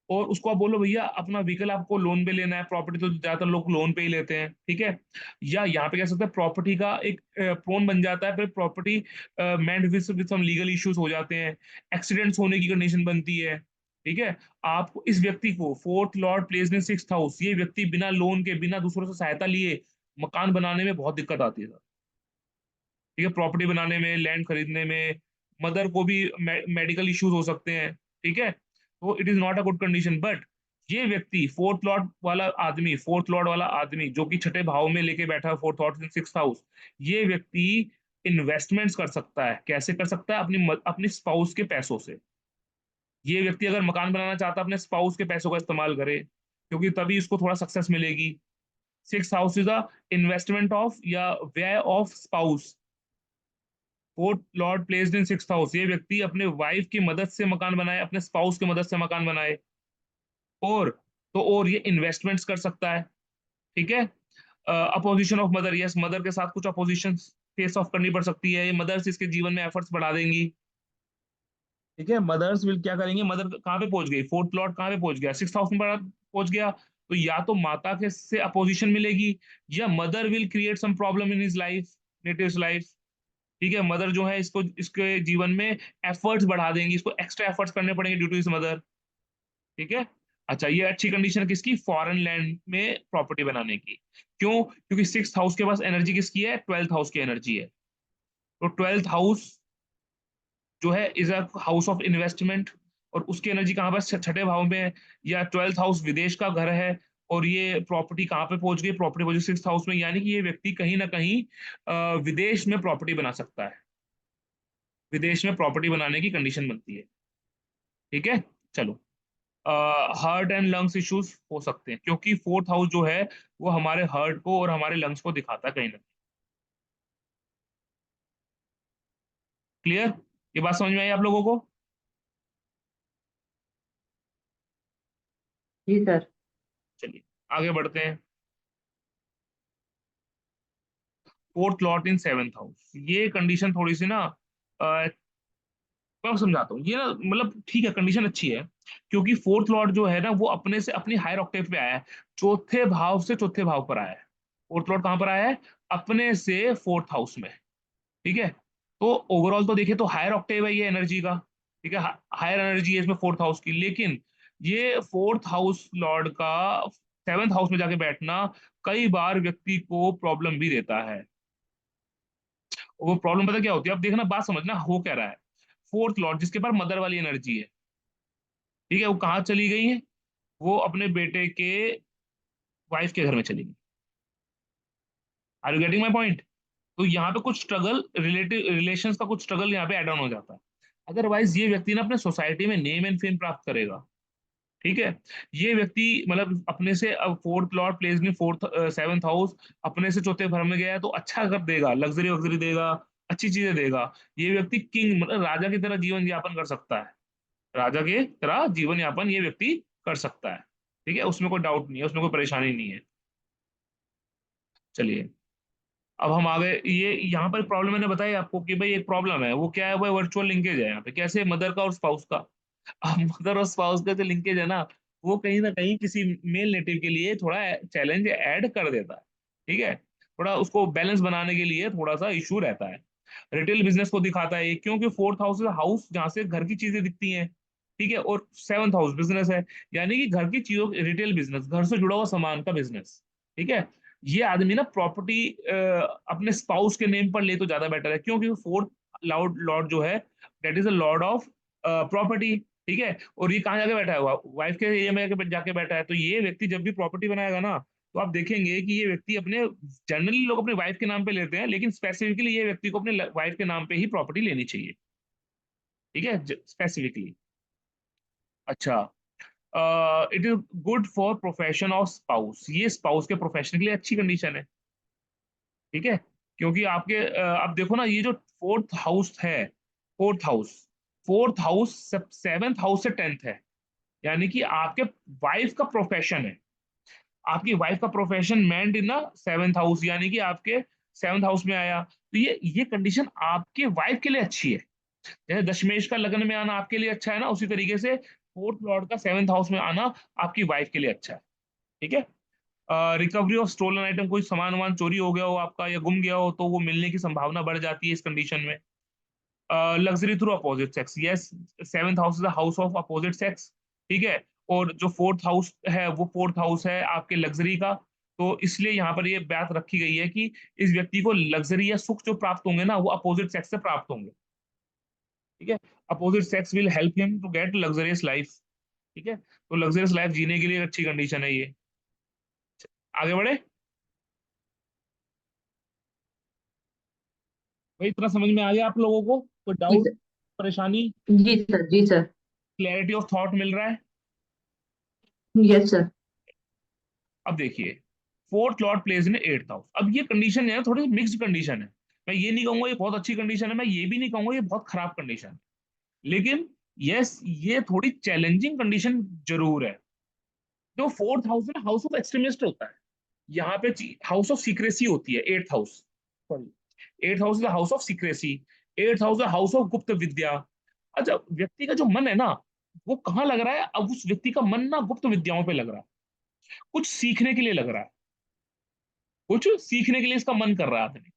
A: और उसको आप बोलो भैया अपना व्हीकल आपको लोन पे लेना है, प्रॉपर्टी तो ज्यादातर लोग लोन पे ही लेते हैं। ठीक है, या यहाँ पे कह सकते हैं प्रॉपर्टी का एक प्रोन बन जाता है, फिर property mend with some legal issues हो जाते हैं, एक्सीडेंट्स होने की कंडीशन बनती है। ठीक है, आपको इस व्यक्ति को fourth lord place in sixth house, ये व्यक्ति बिना लोन के, बिना दूसरों से सहायता लिए मकान बनाने में बहुत दिक्कत आती है। ठीक है, प्रॉपर्टी बनाने में, लैंड खरीदने में, मदर को भी मेडिकल इश्यूज हो सकते हैं। ठीक है, तो it is not a good condition. But ये व्यक्ति फोर्थ लॉर्ड वाला आदमी, फोर्थ लॉर्ड वाला आदमी जो कि छठे भाव में लेके बैठा है, फोर्थ लॉर्ड इन सिक्स्थ हाउस, ये व्यक्ति इन्वेस्टमेंट्स कर सकता है। कैसे कर सकता है? अपनी स्पाउस के पैसों से। ये व्यक्ति अगर मकान बनाना चाहता है, अपने स्पाउस के पैसों का इस्तेमाल करे, क्योंकि तभी इसको थोड़ा सक्सेस मिलेगी। Six house is a investment of या व्यय of spouse. Fourth lord placed in sixth house, ये व्यक्ति अपने वाइफ की मदद से मकान बनाए, अपने स्पाउस की मदद से मकान बनाए। और तो और ये इन्वेस्टमेंट्स कर सकता है। ठीक है, opposition of mother, yes, mother के साथ कुछ अपोजिशन फेस ऑफ करनी पड़ सकती है, ये मदर्स इसके जीवन में एफर्ट्स बढ़ा देंगी। ठीक है, मदर्स विल क्या करेंगे? मदर कहाँ पे पहुंच गई? फोर्थ लॉर्ड कहाँ पे पहुंच गया? सिक्स हाउस में पहुंच गया, तो या तो माता के से अपोजिशन मिलेगी, या mother will create some problem in his life, native life. ठीक है, मदर जो है इसको इसके जीवन में एफर्ट्स बढ़ा देंगी, इसको एक्स्ट्रा एफर्ट्स करने पड़ेंगे ड्यू टू इस मदर। ठीक है, अच्छा ये अच्छी कंडीशन है किसकी? फॉरेन लैंड में प्रॉपर्टी बनाने की। क्यों? क्योंकि सिक्स हाउस के पास एनर्जी किसकी है? ट्वेल्थ हाउस की एनर्जी है। तो ट्वेल्थ हाउस जो है is a house of investment, और उसकी एनर्जी कहाँ पर? छठे भाव में है। या ट्वेल्थ हाउस विदेश का घर है, और ये प्रॉपर्टी कहाँ पे पहुंच गई? प्रॉपर्टी पहुंच सिक्स हाउस में, यानी कि ये व्यक्ति कहीं ना कहीं विदेश में प्रॉपर्टी बना सकता है, विदेश में प्रॉपर्टी बनाने की कंडीशन बनती है। ठीक है, चलो, हार्ट एंड लंग्स इश्यूज हो सकते हैं, क्योंकि फोर्थ हाउस जो है वो हमारे हार्ट को और हमारे लंग्स को दिखाता है कहीं ना। क्लियर? ये बात समझ में आई आप लोगों को?
B: जी सर।
A: चलिए आगे बढ़ते हैं। फोर्थ लॉर्ड इन सेवेंथ हाउस, ये कंडीशन थोड़ी सी ना, मैं समझाता हूँ। ये ना मतलब ठीक है, कंडीशन अच्छी है, क्योंकि फोर्थ लॉर्ड जो है ना वो अपने से अपनी हायर ऑक्टेव पे आया है, चौथे भाव से चौथे भाव पर आया है। फोर्थ लॉर्ड कहाँ पर आया है? अपने से फोर्थ हाउस में। ठीक है, तो ओवरऑल तो देखे तो हायर ऑक्टेव है ये एनर्जी का। ठीक है, हायर एनर्जी है इसमें फोर्थ हाउस की, लेकिन ये फोर्थ हाउस लॉर्ड का सेवेंथ हाउस में जाके बैठना कई बार व्यक्ति को प्रॉब्लम भी देता है। वो प्रॉब्लम पता क्या होती है? अब देखना, बात समझना हो क्या रहा है। फोर्थ लॉर्ड जिसके पास मदर वाली एनर्जी है, ठीक है, वो कहाँ चली गई है? वो अपने बेटे के वाइफ के घर में चली गई। Are you getting my point? तो यहाँ पे कुछ स्ट्रगल, रिलेटिव रिलेशंस का कुछ स्ट्रगल यहाँ पे एड ऑन हो जाता है। अदरवाइज ये व्यक्ति ना अपने सोसाइटी में नेम एंड फेम प्राप्त करेगा। ठीक है, ये व्यक्ति मतलब अपने से, अब फोर्थ लॉर्ड प्लेस में फोर्थ सेवंथ हाउस, अपने से चौथे घर में गया है तो अच्छा कर देगा, लग्जरी वग्जरी देगा, अच्छी चीजें देगा। ये व्यक्ति किंग मतलब राजा की तरह जीवन यापन कर सकता है। राजा के तरह जीवन यापन ये व्यक्ति कर सकता है। ठीक है, उसमें कोई डाउट नहीं है, उसमें कोई परेशानी नहीं है। चलिए अब हम आ गए, ये यहाँ पर प्रॉब्लम मैंने बताई आपको कि भाई एक प्रॉब्लम है, वो क्या है? वो वर्चुअल लिंकेज है यहाँ पे। कैसे? मदर का और स्पाउस का। अब मदर और स्पाउस का जो लिंकेज है ना, वो कहीं ना कहीं किसी मेल नेटिव के लिए थोड़ा चैलेंज ऐड कर देता है। ठीक है, थोड़ा उसको बैलेंस बनाने के लिए थोड़ा सा इशू रहता है। रिटेल बिजनेस को दिखाता है ये, क्योंकि फोर्थ हाउस हाउस जहाँ से घर की चीजें दिखती हैं। ठीक है, और सेवंथ हाउस बिजनेस है, यानी कि घर की चीजों, रिटेल बिजनेस, घर से जुड़ा हुआ सामान का बिजनेस। ठीक है, ये आदमी ना प्रॉपर्टी अपने स्पाउस के नेम पर ले तो ज्यादा बेटर है, क्योंकि फोर्थ लॉर्ड लॉर्ड जो है, that is a Lord of property. ठीक है, और ये कहाँ जाके बैठा है? वाइफ के एरिया में जाके बैठा है। तो ये व्यक्ति जब भी प्रॉपर्टी बनाएगा ना, तो आप देखेंगे कि ये व्यक्ति अपने, जनरली लोग अपने वाइफ के नाम पे लेते हैं, लेकिन स्पेसिफिकली ये व्यक्ति को अपने वाइफ के नाम पे ही प्रॉपर्टी लेनी चाहिए। ठीक है, स्पेसिफिकली। अच्छा, it is good for profession of spouse, ये स्पाउस के प्रोफेशन के लिए अच्छी कंडीशन है। ठीक है, क्योंकि आपके आप देखो ना, ये जो फोर्थ हाउस है, fourth house fourth house seventh house से टेंथ है, यानी कि आपके वाइफ का प्रोफेशन है। आपकी वाइफ का profession mend in seventh house, यानी कि आपके सेवेंथ हाउस में आया, तो ये कंडीशन आपके वाइफ के लिए अच्छी है। जैसे दशमेश का लग्न में आना आपके लिए अच्छा है ना, उसी तरीके से फोर्थ लॉर्ड का सेवेंथ हाउस में आना आपकी वाइफ के लिए अच्छा है। ठीक है, रिकवरी ऑफ स्टोलन आइटम, कोई सामान वामान चोरी हो गया हो आपका या गुम गया हो, तो वो मिलने की संभावना बढ़ जाती है इस कंडीशन में। Luxury through opposite sex, yes, seventh house is house of opposite sex. ठीक है, और जो फोर्थ हाउस है वो फोर्थ हाउस है आपके लग्जरी का। तो इसलिए यहाँ पर ये बात रखी गई है कि इस व्यक्ति को लग्जरी या सुख जो प्राप्त होंगे ना, वो अपोजिट सेक्स से प्राप्त होंगे। ठीक है, opposite sex will help him to get luxurious life. ठीक है, तो लग्जरियस लाइफ जीने के लिए एक अच्छी कंडीशन है ये। आगे बढ़े भाई, इतना समझ में आ गया आप लोगों को? कोई
B: जी
A: डाउट,
B: सर।
A: परेशानी,
B: जी सर। जी सर।
A: क्लैरिटी ऑफ थॉट मिल रहा है?
B: Yes sir.
A: अब देखिए, fourth lord place in eighth house, अब ये कंडीशन है थोड़ी मिक्स्ड कंडीशन है। मैं ये नहीं कहूंगा ये बहुत अच्छी कंडीशन है, मैं ये भी नहीं कहूंगा ये बहुत खराब कंडीशन है, लेकिन यस, ये थोड़ी चैलेंजिंग कंडीशन जरूर है। जो फोर्थ हाउस है ना, हाउस ऑफ एक्सट्रीमिस्ट होता है। यहाँ पे हाउस ऑफ सीक्रेसी होती है eighth house, sorry, eighth house is house of secrecy. Eighth house है हाउस ऑफ गुप्त विद्या। अच्छा, व्यक्ति का जो मन है ना, वो कहाँ लग रहा है? अब उस व्यक्ति का मन ना गुप्त विद्याओं पे लग रहा है, कुछ सीखने के लिए लग रहा है, कुछ सीखने के लिए इसका मन कर रहा है आदमी।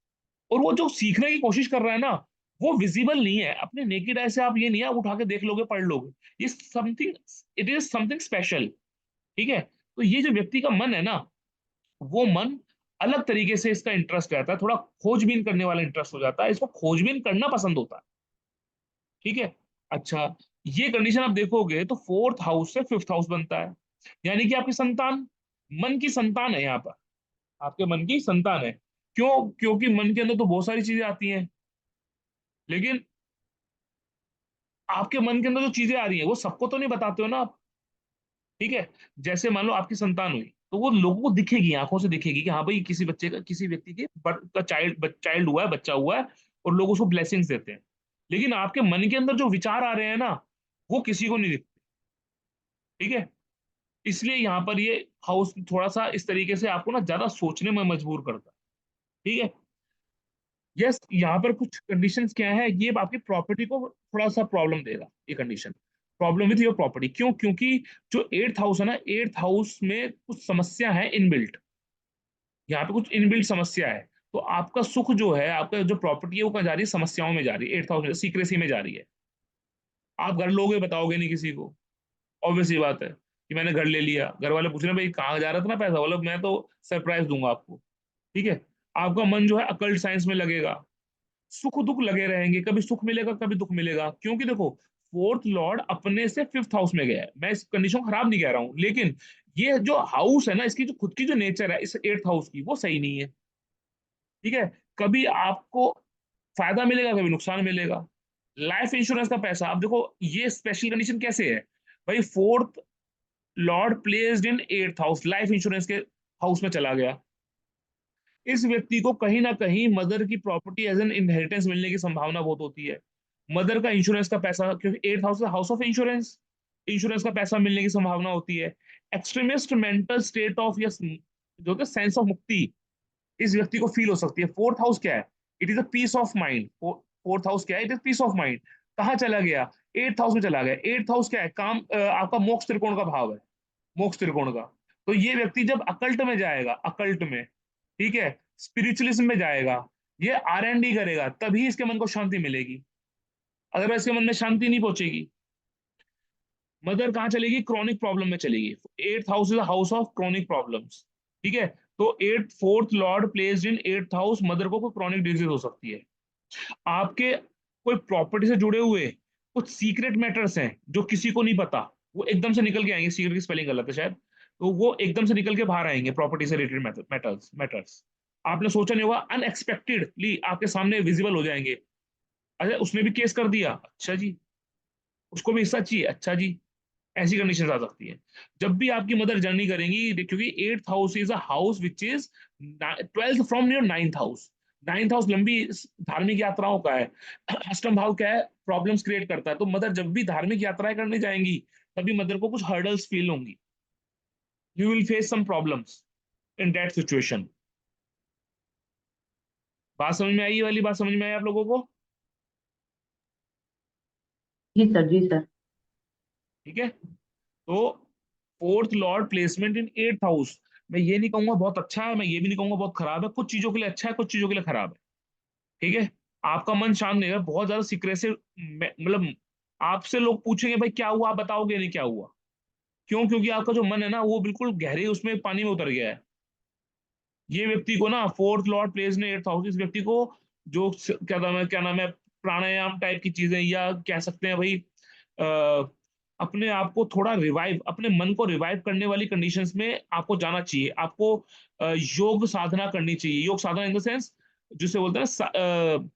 A: और वो जो सीखने की कोशिश कर रहा है ना, वो विजिबल नहीं है अपने नेकेड आई से, आप ये नहीं है आप उठा के देख लोगे, पढ़ लोगे। ये something, it is something special. ठीक है, तो ये जो व्यक्ति का मन है ना, वो मन अलग तरीके से इसका इंटरेस्ट रहता है, थोड़ा खोजबीन करने वाला इंटरेस्ट हो जाता है, इसको खोजबीन करना पसंद होता है। ठीक है, अच्छा, ये कंडीशन आप देखोगे तो फोर्थ हाउस से फिफ्थ हाउस बनता है, यानी कि आपकी संतान, मन की संतान है यहाँ पर, आपके मन की संतान है। क्यों? क्योंकि मन के अंदर तो बहुत सारी चीजें आती हैं, लेकिन आपके मन के अंदर जो चीजें आ रही हैं वो सबको तो नहीं बताते हो ना आप। ठीक है, जैसे मान लो आपकी संतान हुई, तो वो लोगों को दिखेगी, आंखों से दिखेगी कि हाँ भाई किसी बच्चे का, किसी व्यक्ति के का चाइल्ड चाइल्ड हुआ है, बच्चा हुआ है, और लोग उसको ब्लेसिंग्स देते हैं। लेकिन आपके मन के अंदर जो विचार आ रहे हैं ना, वो किसी को नहीं दिखते। ठीक है, इसलिए यहाँ पर ये हाउस थोड़ा सा इस तरीके से आपको ना ज्यादा सोचने में मजबूर करता है। ठीक है। यस, यहाँ पर कुछ कंडीशंस क्या है, ये आपकी प्रॉपर्टी को थोड़ा सा प्रॉब्लम देगा ये condition. Problem with your property क्यों? क्योंकि जो एट्थ हाउस है ना, एट्थ हाउस में कुछ समस्या है इनबिल्ट। यहाँ पे कुछ इनबिल्ट समस्या है। तो आपका सुख जो है, आपका जो प्रॉपर्टी है, वो कहाँ जा रही है? समस्याओं में जा रही है, एट्थ हाउस में, सीक्रेसी में जा रही है। आप घर लोगे, बताओगे नहीं किसी को। ऑब्वियस सी बात है कि मैंने घर ले लिया, घर वाले पूछ रहे हैं भाई कहाँ जा रहा था ना पैसा, बोलो मैं तो सरप्राइज दूंगा आपको। ठीक है। आपका मन जो है अकल्ट साइंस में लगेगा। सुख दुख लगे रहेंगे, कभी सुख मिलेगा कभी दुख मिलेगा, क्योंकि देखो फोर्थ लॉर्ड अपने से फिफ्थ हाउस में गया है। मैं इस कंडीशन को खराब नहीं कह रहा हूं, लेकिन ये जो हाउस है ना, इसकी जो खुद की जो नेचर है इस एट्थ हाउस की, वो सही नहीं है। ठीक है। कभी आपको फायदा मिलेगा, कभी नुकसान मिलेगा। लाइफ इंश्योरेंस का पैसा, अब देखो ये स्पेशल कंडीशन कैसे है भाई। फोर्थ लॉर्ड प्लेस्ड इन एट्थ हाउस, लाइफ इंश्योरेंस के हाउस में चला गया। इस व्यक्ति को कहीं ना कहीं मदर की प्रॉपर्टी एज एन इनहेरिटेंस मिलने की संभावना बहुत होती है। मदर का इंश्योरेंस का पैसा, क्योंकि eighth house house of insurance, insurance का पैसा मिलने की संभावना होती है। Extremist mental state of yes, जो होता है सेंस ऑफ मुक्ति, इस व्यक्ति को फील हो सकती है। फोर्थ हाउस क्या है? It is a peace of mind. Fourth house क्या है? It is peace of mind. कहाँ चला गया? एट्थ हाउस में चला गया। एट्थ हाउस क्या है? काम, आपका मोक्ष त्रिकोण का भाव है, मोक्ष त्रिकोण का। तो ये व्यक्ति जब अकल्ट में जाएगा, अकल्ट में, ठीक है, स्पिरिचुअलिज्म में जाएगा, ये R&D करेगा, तभी इसके मन को शांति मिलेगी। अदरवाइज इसके मन में शांति नहीं पहुंचेगी। मदर कहाँ चलेगी? क्रॉनिक प्रॉब्लम में चलेगी। Eighth house is house of chronic problems. ठीक है। तो एट्थ फोर्थ लॉर्ड प्लेस्ड इन एट्थ हाउस, मदर को कोई क्रॉनिक डिजीज हो सकती है। आपके कोई प्रॉपर्टी से जुड़े हुए कुछ सीक्रेट मैटर्स हैं जो किसी को नहीं पता, वो एकदम से निकल के आएंगे। सीक्रेट की स्पेलिंग गलत है शायद, तो वो एकदम से निकल के बाहर आएंगे। प्रॉपर्टी से रिलेटेड मैटर्स मैटर्स आपने सोचा नहीं होगा, अनएक्सपेक्टेडली आपके सामने विजिबल हो जाएंगे। अच्छा, उसने भी केस कर दिया, अच्छा जी, उसको भी हिस्सा चाहिए, अच्छा जी। ऐसी कंडीशन आ सकती है जब भी आपकी मदर जर्नी करेंगी, क्योंकि eighth house is a house which is twelfth from your ninth house. Ninth house लंबी धार्मिक यात्राओं का है। अष्टम भाव क्या है? प्रॉब्लम्स क्रिएट करता है। तो मदर जब भी धार्मिक यात्राएं करने जाएंगी, तभी मदर को कुछ हर्डल्स फील होंगी। You will face some problems in that situation. बात समझ में आई? ये वाली बात समझ में आई आप लोगों को?
B: जी सर, जी सर।
A: ठीक है। तो फोर्थ लॉर्ड प्लेसमेंट इन एट्थ हाउस, मैं ये नहीं कहूंगा बहुत अच्छा है, मैं ये भी नहीं कहूंगा बहुत खराब है। कुछ चीजों के लिए अच्छा है, कुछ चीजों के लिए खराब है। ठीक है। आपका मन शांत नहीं है, बहुत ज्यादा सीक्रेसिव, मतलब आपसे लोग पूछेंगे भाई क्या हुआ, आप बताओगे नहीं क्या हुआ। क्यों? क्योंकि आपका जो मन है ना, वो बिल्कुल गहरे उसमें पानी में उतर गया है। ये व्यक्ति को ना फोर्थ लॉर्ड प्लेस ने एट्थ हाउस, इस व्यक्ति को जो क्या नाम है प्राणायाम टाइप की चीजें, या कह सकते हैं भाई अपने आप को थोड़ा रिवाइव, अपने मन को रिवाइव करने वाली कंडीशंस में आपको जाना चाहिए। आपको योग साधना करनी चाहिए। योग साधना इन द सेंस जिसे बोलते हैं ना,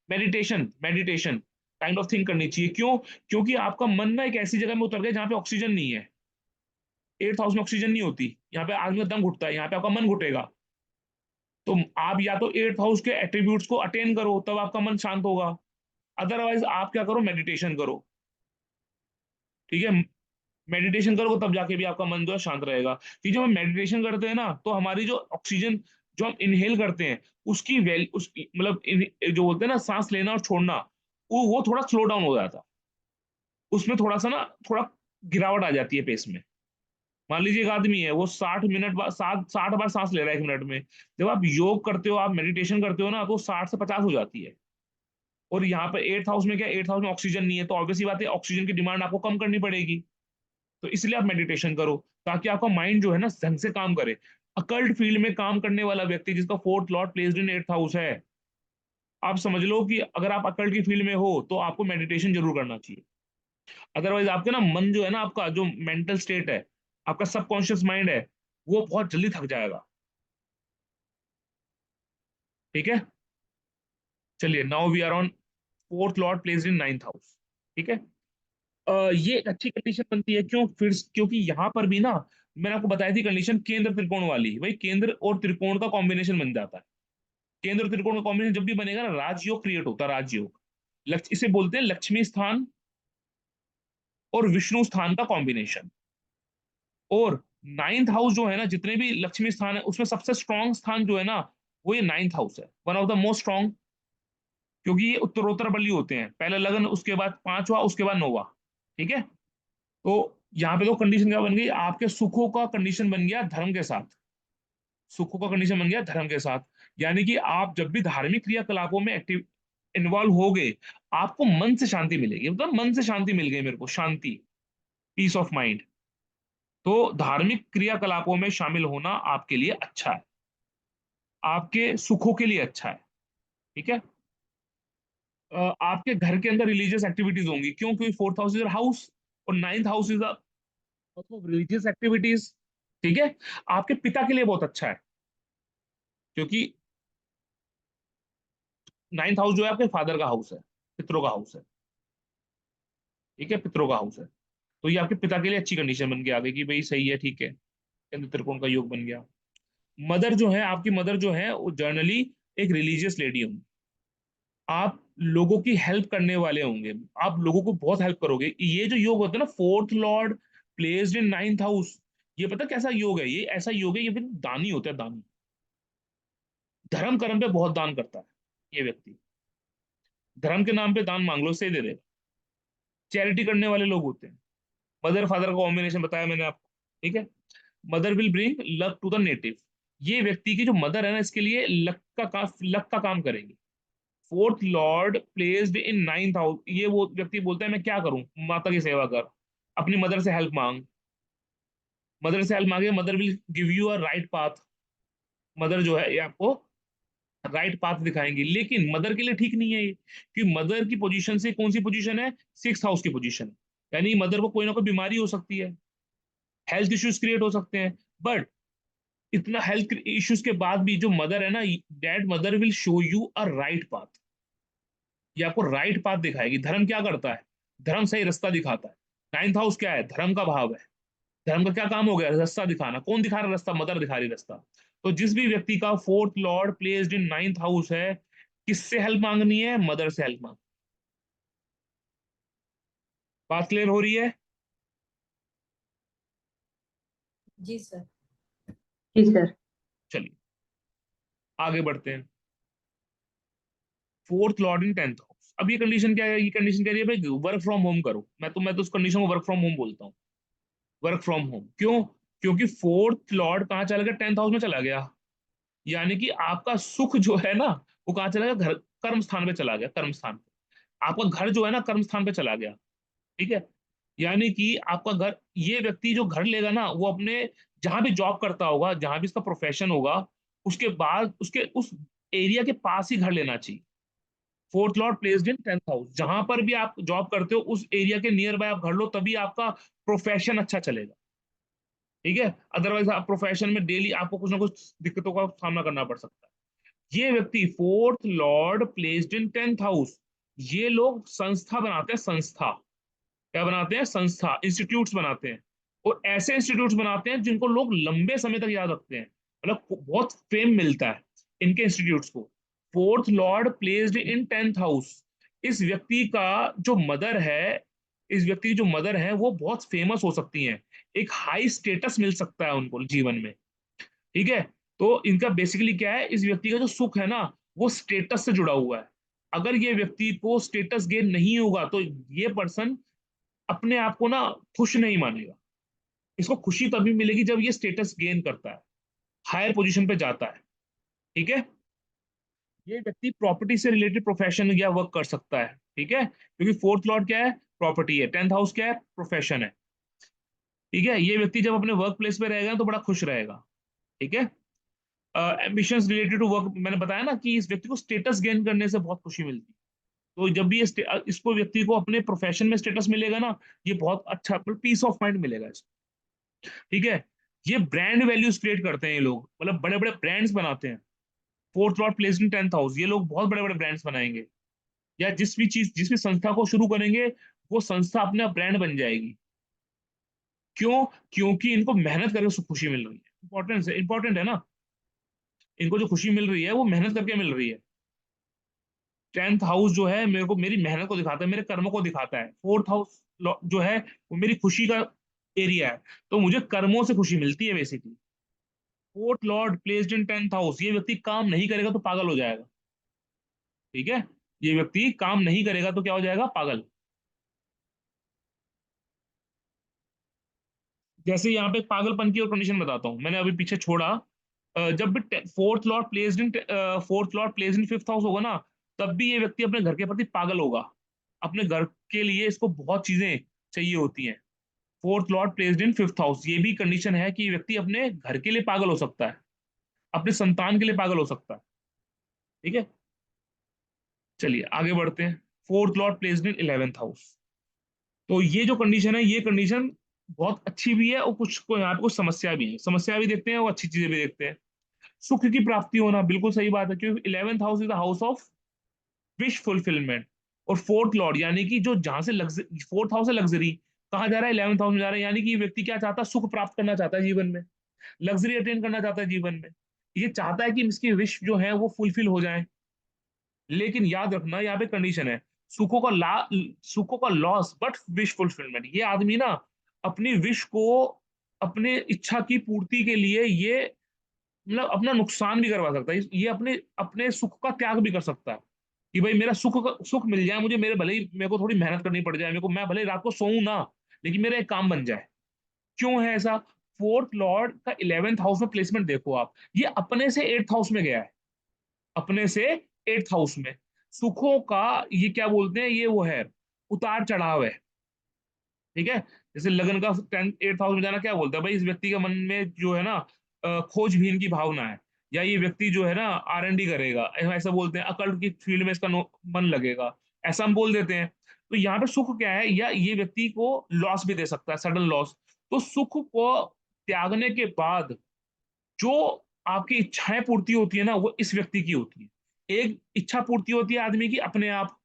A: meditation, meditation kind of thing करनी चाहिए। क्यों? क्योंकि आपका मन ना एक ऐसी जगह में उतर गया जहाँ पे ऑक्सीजन नहीं है। एट्थ हाउस में ऑक्सीजन नहीं होती, यहाँ पे आदमी का दम घुटता है, यहाँ पे आपका मन घुटेगा। तो आप या तो एट्थ हाउस के एट्रीब्यूट्स को अटेन करो, तब आपका मन शांत होगा। अदरवाइज आप क्या करो? मेडिटेशन करो। ठीक है। मेडिटेशन करोगे तब जाके भी आपका मन जो है शांत रहेगा। कि जब हम मेडिटेशन करते हैं ना, तो हमारी जो ऑक्सीजन जो हम इनहेल करते हैं, उसकी वैल्यू, उस मतलब जो बोलते हैं ना सांस लेना और छोड़ना, वो थोड़ा स्लो डाउन हो जाता है। उसमें थोड़ा सा ना, थोड़ा गिरावट आ जाती है पेस में। मान लीजिए एक आदमी है, वो 60 मिनट बाद 60 बार सांस ले रहा है 1 मिनट में। जब आप योग करते हो, आप मेडिटेशन करते हो ना, तो 60 से 50 हो जाती है। और यहाँ पे एट्थ हाउस में क्या? एट्थ हाउस में ऑक्सीजन नहीं है, तो ऑब्वियसली बात है ऑक्सीजन की डिमांड आपको कम करनी पड़ेगी। तो इसलिए आप मेडिटेशन करो, ताकि आपका माइंड जो है ना ढंग से काम करे। अकल्ट फील्ड में काम करने वाला व्यक्ति जिसका फोर्थ लॉर्ड प्लेस्ड इन एट्थ हाउस है, आप समझ लो कि अगर आप अकल्ट की फील्ड में हो तो आपको मेडिटेशन जरूर करना चाहिए। अदरवाइज आपके ना मन जो है ना, आपका जो मेंटल स्टेट है, आपका सबकॉन्शियस माइंड है, वो बहुत जल्दी थक जाएगा। ठीक है। चलिए, now we are on fourth lord placed in ninth house. ठीक है। ये एक अच्छी कंडीशन बनती है। क्यों? फिर क्योंकि यहाँ पर भी ना, मैंने आपको बताई थी कंडीशन केंद्र त्रिकोण वाली, भाई केंद्र और त्रिकोण का कॉम्बिनेशन बन जाता है। केंद्र और त्रिकोण का कॉम्बिनेशन जब भी बनेगा ना, राजयोग क्रिएट होता है, राजयोग। इसे बोलते हैं लक्ष्मी स्थान और विष्णु स्थान का कॉम्बिनेशन। और नाइन्थ हाउस जो है ना, जितने भी लक्ष्मी स्थान है उसमें सबसे स्ट्रांग स्थान जो है ना, वो ये नाइन्थ हाउस है, one of the most strong. क्योंकि ये उत्तरोत्तर बली होते हैं, पहले लग्न, उसके बाद पांचवा, उसके बाद नौवा। ठीक है। तो यहाँ पे तो कंडीशन क्या बन गई, आपके सुखों का कंडीशन बन गया धर्म के साथ। सुखों का कंडीशन बन गया धर्म के साथ। यानी कि आप जब भी धार्मिक क्रियाकलापों में एक्टिव इन्वॉल्व हो गए, आपको मन से शांति मिलेगी, मतलब मन से शांति मिल गई मेरे को, शांति, पीस ऑफ माइंड। तो धार्मिक क्रियाकलापों में शामिल होना आपके लिए अच्छा है, आपके सुखों के लिए अच्छा है। ठीक है। आपके घर के अंदर रिलीजियस एक्टिविटीज होंगी, क्यों? क्योंकि फोर्थ हाउस इज हाउस और ninth house is of religious activities. ठीक है। आपके पिता के लिए बहुत अच्छा है, क्योंकि नाइन्थ हाउस जो है आपके फादर का हाउस है, पितरों का हाउस है। ठीक है, पितरों का हाउस है। तो ये आपके पिता के लिए अच्छी कंडीशन बन के आ गई कि भाई सही है, ठीक है, चंद्र त्रिकोण का योग बन गया। मदर जो है, आपकी मदर जो है वो जर्नली एक रिलीजियस लेडी होंगी। आप लोगों की हेल्प करने वाले होंगे, आप लोगों को बहुत हेल्प करोगे। ये जो योग होता है ना, fourth lord placed in ninth house, ये पता कैसा योग है? ये ऐसा योग है, ये फिर दानी होता है, दानी। धर्म कर्म पे बहुत दान करता है ये व्यक्ति। धर्म के नाम पे दान मांग लो, से दे देगा। चैरिटी करने वाले लोग होते हैं। मदर फादर का कॉम्बिनेशन बताया मैंने आपको। ठीक है। Mother will bring luck to the native. ये व्यक्ति की जो मदर है ना, इसके लिए लक का काम करेंगे। Fourth lord placed in ninth house, ये वो व्यक्ति बोलता है मैं क्या करूं, माता की सेवा कर, अपनी मदर से हेल्प मांग। मदर से हेल्प मांगे, mother will give you a right path. Mother जो है ये आपको राइट पाथ दिखाएंगे, लेकिन मदर के लिए ठीक नहीं है ये, क्योंकि मदर की पोजीशन से कौन सी पोजीशन है, सिक्स हाउस की पोजीशन है। यानी मदर को कोई ना कोई बीमारी हो सकती है, हेल्थ इश्यूज क्रिएट हो सकते हैं। बट इतना हेल्थ इश्यूज के बाद भी जो मदर है ना, dad mother will show you a right path. ये आपको राइट पाथ दिखाएगी। धर्म क्या करता है? धर्म सही रास्ता दिखाता है। नाइन्थ हाउस क्या है? धर्म का भाव है। धर्म का क्या काम हो गया? रास्ता दिखाना। कौन दिखा रहा रास्ता? मदर दिखा रही रास्ता। तो जिस भी व्यक्ति का fourth lord placed in ninth house है, किससे हेल्प मांगनी है? मदर से हेल्प मांग। बात क्लियर हो रही है?
C: जी सर।
B: जी सर।
A: चलिए आगे बढ़ते हैं। Fourth lord in tenth house, अब ये कंडीशन क्या है? ये कंडीशन कह रही है भाई वर्क फ्रॉम होम करो। मैं तो उस कंडीशन को वर्क फ्रॉम होम बोलता हूँ। वर्क फ्रॉम होम क्यों? क्योंकि फोर्थ लॉर्ड कहाँ चला गया? टेंथ हाउस में चला गया। यानी कि आपका सुख जो है ना, वो कहाँ चला गया? घर, कर्म स्थान पे चला गया, कर्म स्थान पे। आपका घर जो है ना, कर्म स्थान पे चला गया। ठीक है। यानी कि आपका घर, ये व्यक्ति जो घर लेगा ना, वो अपने जहां भी जॉब करता होगा, जहां भी इसका प्रोफेशन होगा, उसके बाद उसके उस एरिया के पास ही घर लेना चाहिए। Fourth lord placed in tenth house, जहां पर भी आप जॉब करते हो उस एरिया के नियर बाय आप घर लो, तभी आपका प्रोफेशन अच्छा चलेगा। ठीक है। अदरवाइज आप प्रोफेशन में डेली आपको कुछ ना कुछ दिक्कतों का सामना करना पड़ सकता है। ये व्यक्ति fourth lord placed in tenth house, ये लोग संस्था बनाते हैं, संस्था। क्या बनाते हैं? संस्था, इंस्टीट्यूट्स बनाते हैं। और ऐसे इंस्टीट्यूट्स बनाते हैं जिनको लोग लंबे समय तक याद रखते हैं, मतलब बहुत फेम मिलता है इनके इंस्टीट्यूट्स को। Fourth lord placed in tenth house, इस व्यक्ति का जो मदर है, इस व्यक्ति की जो मदर है वो बहुत फेमस हो सकती हैं। एक हाई स्टेटस मिल सकता है उनको जीवन में। ठीक है। तो इनका बेसिकली क्या है, इस व्यक्ति का जो सुख है ना, वो स्टेटस से जुड़ा हुआ है। अगर ये व्यक्ति को स्टेटस गेन नहीं होगा, तो ये पर्सन अपने आप को ना खुश नहीं मानेगा। इसको खुशी तभी मिलेगी जब ये स्टेटस गेन करता है, हायर पोजीशन पे जाता है। ठीक है। ये व्यक्ति प्रॉपर्टी से रिलेटेड प्रोफेशन या वर्क कर सकता है। ठीक है, क्योंकि फोर्थ लॉर्ड क्या है? प्रॉपर्टी है। टेंथ हाउस क्या है? प्रोफेशन है। ठीक है। ये व्यक्ति जब अपने वर्क प्लेस पे रहेगा तो बड़ा खुश रहेगा। ठीक है। एम्बिशंस रिलेटेड टू वर्क, मैंने बताया ना कि इस व्यक्ति को स्टेटस गेन करने से बहुत खुशी मिलती है। तो जब भी इसको व्यक्ति को अपने प्रोफेशन में स्टेटस मिलेगा ना, ये बहुत अच्छा पीस ऑफ माइंड मिलेगा इसको। ठीक है। ये ब्रांड वैल्यूज क्रिएट करते हैं ये लोग, मतलब बड़े बड़े ब्रांड्स बनाते हैं। Fourth lord placed in tenth house, ये लोग बहुत बड़े बड़े ब्रांड्स बनाएंगे, या जिस भी संस्था को शुरू करेंगे, वो संस्था अपना ब्रांड बन जाएगी। क्यों? क्योंकि इनको मेहनत करके खुशी मिल रही है। इंपॉर्टेंट है ना, इनको जो खुशी मिल रही है वो मेहनत करके मिल रही है। टेंथ हाउस जो है मेरे को मेरी मेहनत को दिखाता है, मेरे कर्म को दिखाता है। फोर्थ हाउस जो है वो मेरी खुशी का एरिया है, तो मुझे कर्मों से खुशी मिलती है बेसिकली। फोर्थ लॉर्ड प्लेस्ड इन 10th हाउस, ये व्यक्ति काम नहीं करेगा तो पागल हो जाएगा। ठीक है, ये व्यक्ति काम नहीं करेगा तो क्या हो जाएगा, पागल। जैसे यहाँ पे पागलपन की और कंडीशन बताता हूँ, मैंने अभी पीछे छोड़ा। जब भी फोर्थ लॉर्ड प्लेस्ड इन 5th हाउस होगा ना, तब भी ये व्यक्ति अपने घर के प्रति पागल होगा। अपने घर के लिए इसको बहुत चीजें चाहिए होती हैं। फोर्थ लॉर्ड प्लेस्ड इन 5th हाउस, ये भी कंडीशन है कि ये व्यक्ति अपने घर के लिए पागल हो सकता है, अपने संतान के लिए पागल हो सकता है। ठीक है, चलिए आगे बढ़ते हैं। फोर्थ लॉर्ड प्लेस्ड इन 11th हाउस, तो ये जो कंडीशन है, ये कंडीशन बहुत अच्छी भी है और कुछ को यहाँ पे कुछ समस्या भी है। समस्या भी देखते हैं और अच्छी चीजें भी देखते हैं। सुख की प्राप्ति होना, बिल्कुल सही बात है, क्योंकि 11th house is the house of wish fulfilment. और फोर्थ लॉर्ड यानी कि जो जहां से लग्जरी, फोर्थ हाउस है लग्जरी, कहा जा रहा है 11th हाउस में जा रहा है, यानी कि ये व्यक्ति क्या चाहता है, सुख प्राप्त करना चाहता है जीवन में, लग्जरी अटेन करना चाहता है जीवन में। ये चाहता है कि इसकी विश जो है वो फुलफिल हो जाए। लेकिन याद रखना, यहाँ पे कंडीशन है, सुखों का ला सुखों का लॉस बट विश फुलफिलमेंट। ये आदमी ना अपनी विश को, अपने इच्छा की पूर्ति के लिए ये मतलब अपना नुकसान भी करवा सकता है। ये अपने अपने सुख का त्याग भी कर सकता है कि भाई मेरा सुख मिल जाए मुझे, मेरे भले ही मेरे को थोड़ी मेहनत करनी पड़ जाए, मेरे को मैं भले ही रात को सोऊं ना, लेकिन मेरा एक काम बन जाए। क्यों है ऐसा? फोर्थ लॉर्ड का 11th हाउस में प्लेसमेंट देखो आप, ये अपने से 8th हाउस में गया है, अपने से 8th हाउस में। सुखों का ये क्या बोलते हैं, ये वो है, उतार चढ़ाव है। ठीक है, जैसे लगन का 8th हाउस में जाना क्या बोलता है, भाई इस व्यक्ति के मन में जो है ना खोजबीन की भावना है, या ये व्यक्ति जो है ना R&D करेगा, ऐसा बोलते हैं, अकल्ट की फील्ड में इसका मन लगेगा, ऐसा हम बोल देते हैं। तो यहाँ पे सुख क्या है, या ये व्यक्ति को लॉस भी दे सकता है, सडन लॉस। तो सुख को त्यागने के बाद जो आपकी इच्छाएं पूर्ति होती है ना, वो इस व्यक्ति की होती है। एक इच्छा पूर्ति होती है आदमी की अपने आप,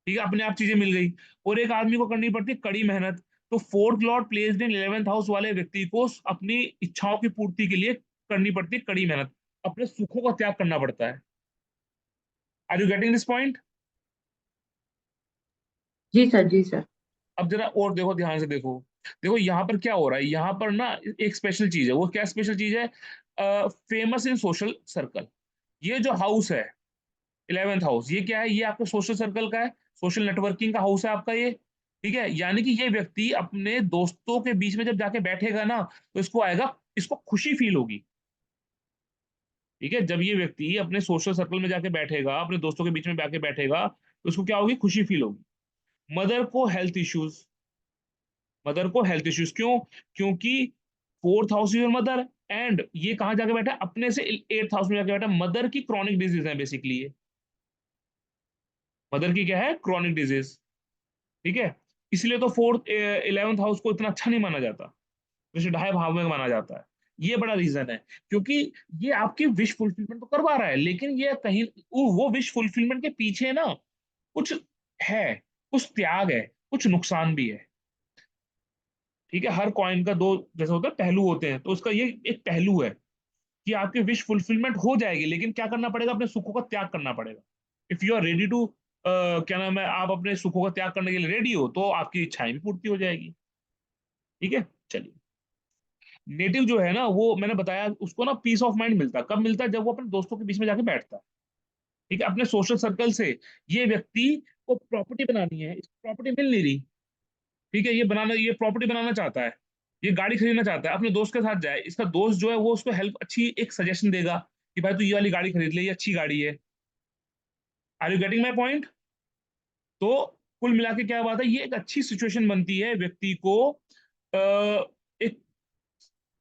A: ठीक है, अपने आप चीजें मिल गई। और एक आदमी को करनी पड़ती है कड़ी मेहनत। तो फोर्थ लॉर्ड प्लेस्ड इन 11th हाउस वाले व्यक्ति को अपनी इच्छाओं की पूर्ति के लिए करनी पड़ती है कड़ी मेहनत, अपने सुखों का त्याग करना पड़ता है। Are you getting this point?
B: जी सर, जी सर।
A: अब जरा और देखो, ध्यान से देखो। देखो यहाँ पर क्या हो रहा है, यहाँ पर ना एक स्पेशल चीज है। वो क्या स्पेशल चीज है? Famous in social circle. ये जो हाउस है 11th हाउस, ये क्या है, ये आपके सोशल सर्कल का है, सोशल नेटवर्किंग का हाउस है आपका ये। ठीक है, यानी कि ये व्यक्ति अपने दोस्तों के बीच में जब जाके बैठेगा ना, तो इसको आएगा, इसको खुशी फील होगी। ठीक है, जब ये व्यक्ति अपने सोशल सर्कल में जाके बैठेगा, अपने दोस्तों के बीच में जाके बैठेगा, तो इसको क्या होगी, खुशी फील होगी। मदर को हेल्थ इश्यूज, मदर को हेल्थ इश्यूज क्यों? क्योंकि fourth house your mother, and ये कहाँ जाके बैठा है, अपने से 8th हाउस में जाके बैठा। मदर की क्रॉनिक डिजीज है बेसिकली ये, मदर की क्या है, क्रॉनिक डिजीज। ठीक है, इसलिए तो 11th हाउस को इतना अच्छा नहीं माना जाता, वैसे ढाई भाव में माना जाता है। ये बड़ा रीजन है, क्योंकि ये आपकी विश फुलफिलमेंट तो करवा रहा है, लेकिन ये कहीं वो विश फुलफिलमेंट के पीछे ना कुछ है, कुछ त्याग है, कुछ नुकसान भी है। ठीक है, हर कॉइन का दो जैसे होता है पहलू होते हैं, तो उसका ये एक पहलू है कि आपकी विश फुलफिलमेंट हो जाएगी, लेकिन क्या करना पड़ेगा, अपने सुखों का त्याग करना पड़ेगा। If you are ready to, क्या नाम है, आप अपने सुखों का त्याग करने के लिए रेडी हो, तो आपकी इच्छाएं भी पूर्ति हो जाएगी। ठीक है, चलिए। नेटिव जो है ना, वो मैंने बताया उसको ना पीस ऑफ माइंड मिलता है, कब मिलता है, जब वो अपने दोस्तों के बीच में जाके बैठता है। ठीक है, अपने सोशल सर्कल से ये व्यक्ति को प्रॉपर्टी बनानी है, इसको प्रॉपर्टी मिल नहीं रही। ठीक है, ये प्रॉपर्टी बनाना चाहता है, ये गाड़ी खरीदना चाहता है, अपने दोस्त के साथ जाए, इसका दोस्त जो है वो उसको हेल्प, अच्छी एक सजेशन देगा कि भाई तू ये वाली गाड़ी खरीद ले, ये अच्छी गाड़ी है। Are you getting my point? तो कुल मिला के क्या बात है, ये एक अच्छी सिचुएशन बनती है व्यक्ति को एक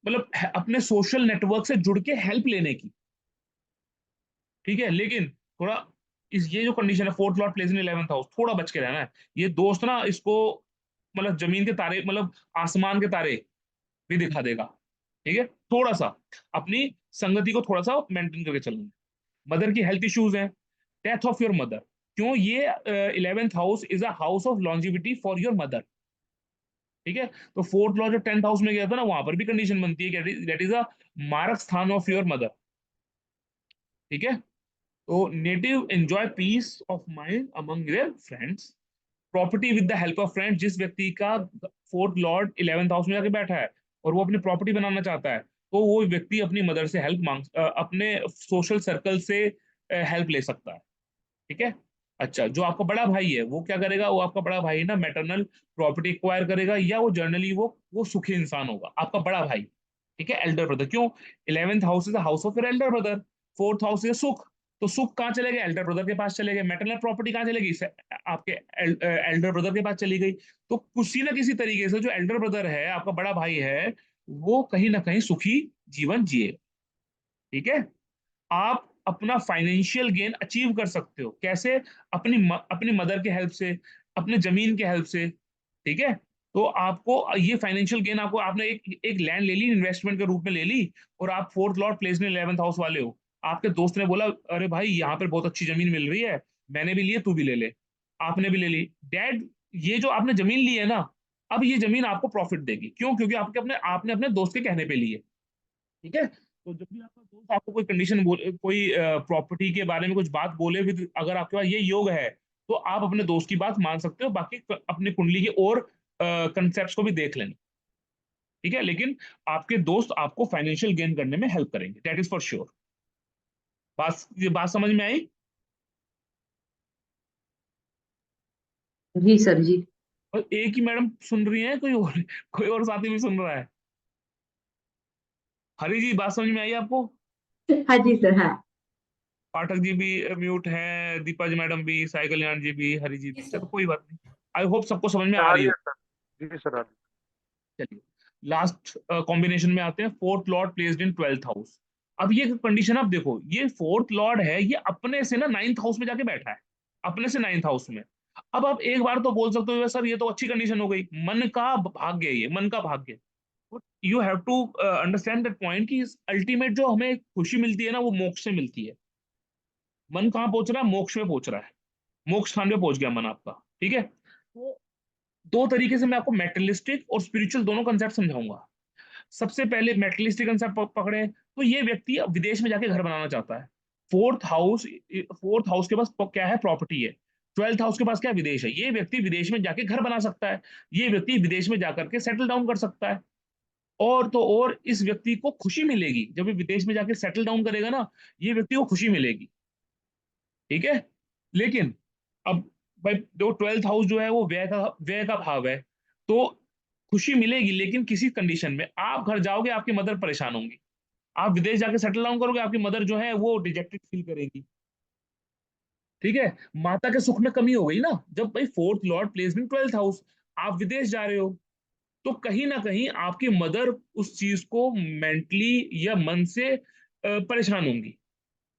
A: मतलब अपने सोशल नेटवर्क से जुड़ के हेल्प लेने की। ठीक है, लेकिन थोड़ा ये जो कंडीशन है, फोर्थ लॉर्ड प्लेस इन 11th हाउस, थोड़ा बच के रहना है। ये दोस्त ना इसको मतलब जमीन के तारे, मतलब आसमान के तारे भी दिखा देगा। ठीक है, थोड़ा सा अपनी संगति को थोड़ा सा मेंटेन करके चलना है। मदर की हेल्थ इश्यूज हैं, डेथ ऑफ योर मदर। क्यों? ये 11th house is a house of longevity for your mother. ठीक है, तो फोर्थ लॉ जो 10th हाउस में गया था ना, वहां पर भी कंडीशन बनती है, दैट इज अ मारक स्थान ऑफ योर मदर। ठीक है, तो native enjoy peace of mind among their friends. Property with the help of friend, जिस व्यक्ति का फोर्थ लॉर्ड 11th हाउस में जाके बैठा है और वो अपनी प्रॉपर्टी बनाना चाहता है, तो वो व्यक्ति अपनी मदर से अपने सोशल सर्कल से हेल्प ले सकता है। ठीक है। अच्छा, जो आपका बड़ा भाई है वो क्या करेगा? वो आपका बड़ा भाई ना मैटरनल प्रॉपर्टी एक्वायर करेगा, या वो जर्नली वो सुखी इंसान होगा, आपका बड़ा भाई। ठीक है, एल्डर ब्रदर। क्यों? 11th house is the house of Elder brother, fourth house is सुख। तो सुख कहाँ चले गए? एल्डर ब्रदर के पास चले गए। मैटरनल प्रॉपर्टी कहाँ चलेगी? आपके एल्डर ब्रदर के पास चली गई। तो किसी ना किसी तरीके से जो एल्डर ब्रदर है, आपका बड़ा भाई है, वो कहीं ना कहीं सुखी जीवन जिए। ठीक है। आप अपना फाइनेंशियल गेन अचीव कर सकते हो। कैसे? अपनी मदर के हेल्प से, अपने जमीन के हेल्प से। ठीक है। तो आपको ये फाइनेंशियल गेन, आपको आपने एक लैंड ले ली, इन्वेस्टमेंट के रूप में ले ली, और आप फोर्थ लॉर्ड प्लेस में 11th हाउस वाले हो। आपके दोस्त ने बोला, अरे भाई यहाँ पर बहुत अच्छी जमीन मिल रही है, मैंने भी ली है, तू भी ले ले। आपने भी ले ली। डैड, ये जो आपने जमीन ली है ना, अब ये जमीन आपको प्रॉफिट देगी। क्यों? क्योंकि आपने अपने दोस्त के कहने पे ली है। ठीक है। तो जब भी आपका दोस्त आपको कोई कंडीशन बोले, कोई प्रॉपर्टी के बारे में कुछ बात बोले, फिर अगर आपके पास ये योग है, तो आप अपने दोस्त की बात मान सकते हो। बाकी अपनी कुंडली के और कंसेप्ट को भी देख लेना। ठीक है। लेकिन आपके दोस्त आपको फाइनेंशियल गेन करने में हेल्प करेंगे, दैट इज फॉर श्योर। ये बात समझ में आई?
B: जी सर जी।
A: और एक ही मैडम सुन रही है, कोई और साथी भी सुन रहा है? हरी जी, बात समझ में आई आपको?
B: हाँ जी सर, हाँ।
A: पाठक जी भी म्यूट हैं, दीपा जी मैडम भी, साई कल्याण जी भी, हरि जी
C: जी
A: भी।
C: सर।
A: चलो कोई बात नहीं। आई होप सबको समझ में आ
D: आ
A: रही
D: रही
A: हो।
D: है सर। जी सर, आ रही
A: चलिए, लास्ट कॉम्बिनेशन में आते हैं। फोर्थ लॉर्ड प्लेस्ड इन 12th हाउस। अब ये कंडीशन आप देखो, ये फोर्थ लॉर्ड है, ये अपने से ना 9th हाउस में जाके बैठा है, अपने से 9th हाउस में। अब आप एक बार तो बोल सकते हो, सर ये तो अच्छी कंडीशन हो गई, मन का भाग्य है, ये मन का भाग्य। You have to understand that point कि अल्टीमेट जो हमें खुशी मिलती है ना, वो मोक्ष से मिलती है। मन कहाँ पहुंच रहा है? मोक्ष में पहुंच रहा है। मोक्ष स्थान पे पहुंच गया मन आपका। ठीक है। तो दो तरीके से मैं आपको मेटलिस्टिक और स्पिरिचुअल दोनों कंसेप्ट समझाऊंगा। सबसे पहले मेटलिस्टिक कंसेप्ट पकड़े, तो ये व्यक्ति अब विदेश में जाके घर बनाना चाहता है। फोर्थ हाउस के पास क्या है? प्रॉपर्टी है। 12th हाउस के पास क्या है? विदेश है। ये व्यक्ति विदेश में जाके घर बना सकता है। ये व्यक्ति विदेश में जाकर के सेटल डाउन कर सकता है। और तो और इस व्यक्ति को खुशी मिलेगी जब ये विदेश में जाके सेटल डाउन करेगा ना, ये व्यक्ति को खुशी मिलेगी। ठीक है। लेकिन अब भाई, जो 12th हाउस जो है वो व्यय का भाव है। तो खुशी मिलेगी, लेकिन किसी कंडीशन में। आप घर जाओगे, आपकी मदर परेशान होंगी। आप विदेश जाके सेटल डाउन करोगे, आपकी मदर जो है वो डिजेक्टेड फील करेगी। ठीक है। माता के सुख में कमी हो गई ना, जब भाई फोर्थ लॉर्ड प्लेस इन 12th हाउस, आप विदेश जा रहे हो, तो कहीं ना कहीं आपकी मदर उस चीज को मेंटली या मन से परेशान होंगी।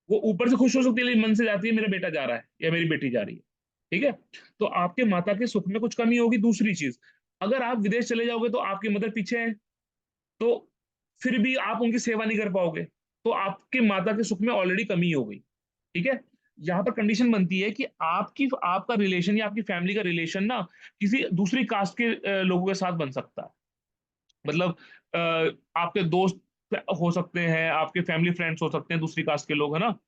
A: वो ऊपर से खुश हो सकती है, लेकिन मन से जाती है, मेरा बेटा जा रहा है या मेरी बेटी जा रही है। ठीक है। तो आपके माता के सुख में कुछ कमी होगी। दूसरी चीज, अगर आप विदेश चले जाओगे तो आपकी मदर पीछे है, तो फिर भी आप उनकी सेवा नहीं कर पाओगे, तो आपके माता के सुख में ऑलरेडी कमी हो गई। ठीक है। यहाँ पर कंडीशन बनती है कि आपका रिलेशन या आपकी फैमिली का रिलेशन ना किसी दूसरी कास्ट के लोगों के साथ बन सकता है। मतलब अ, आपके दोस्त हो सकते हैं, आपके फैमिली फ्रेंड्स हो सकते हैं दूसरी कास्ट के लोग, है ना।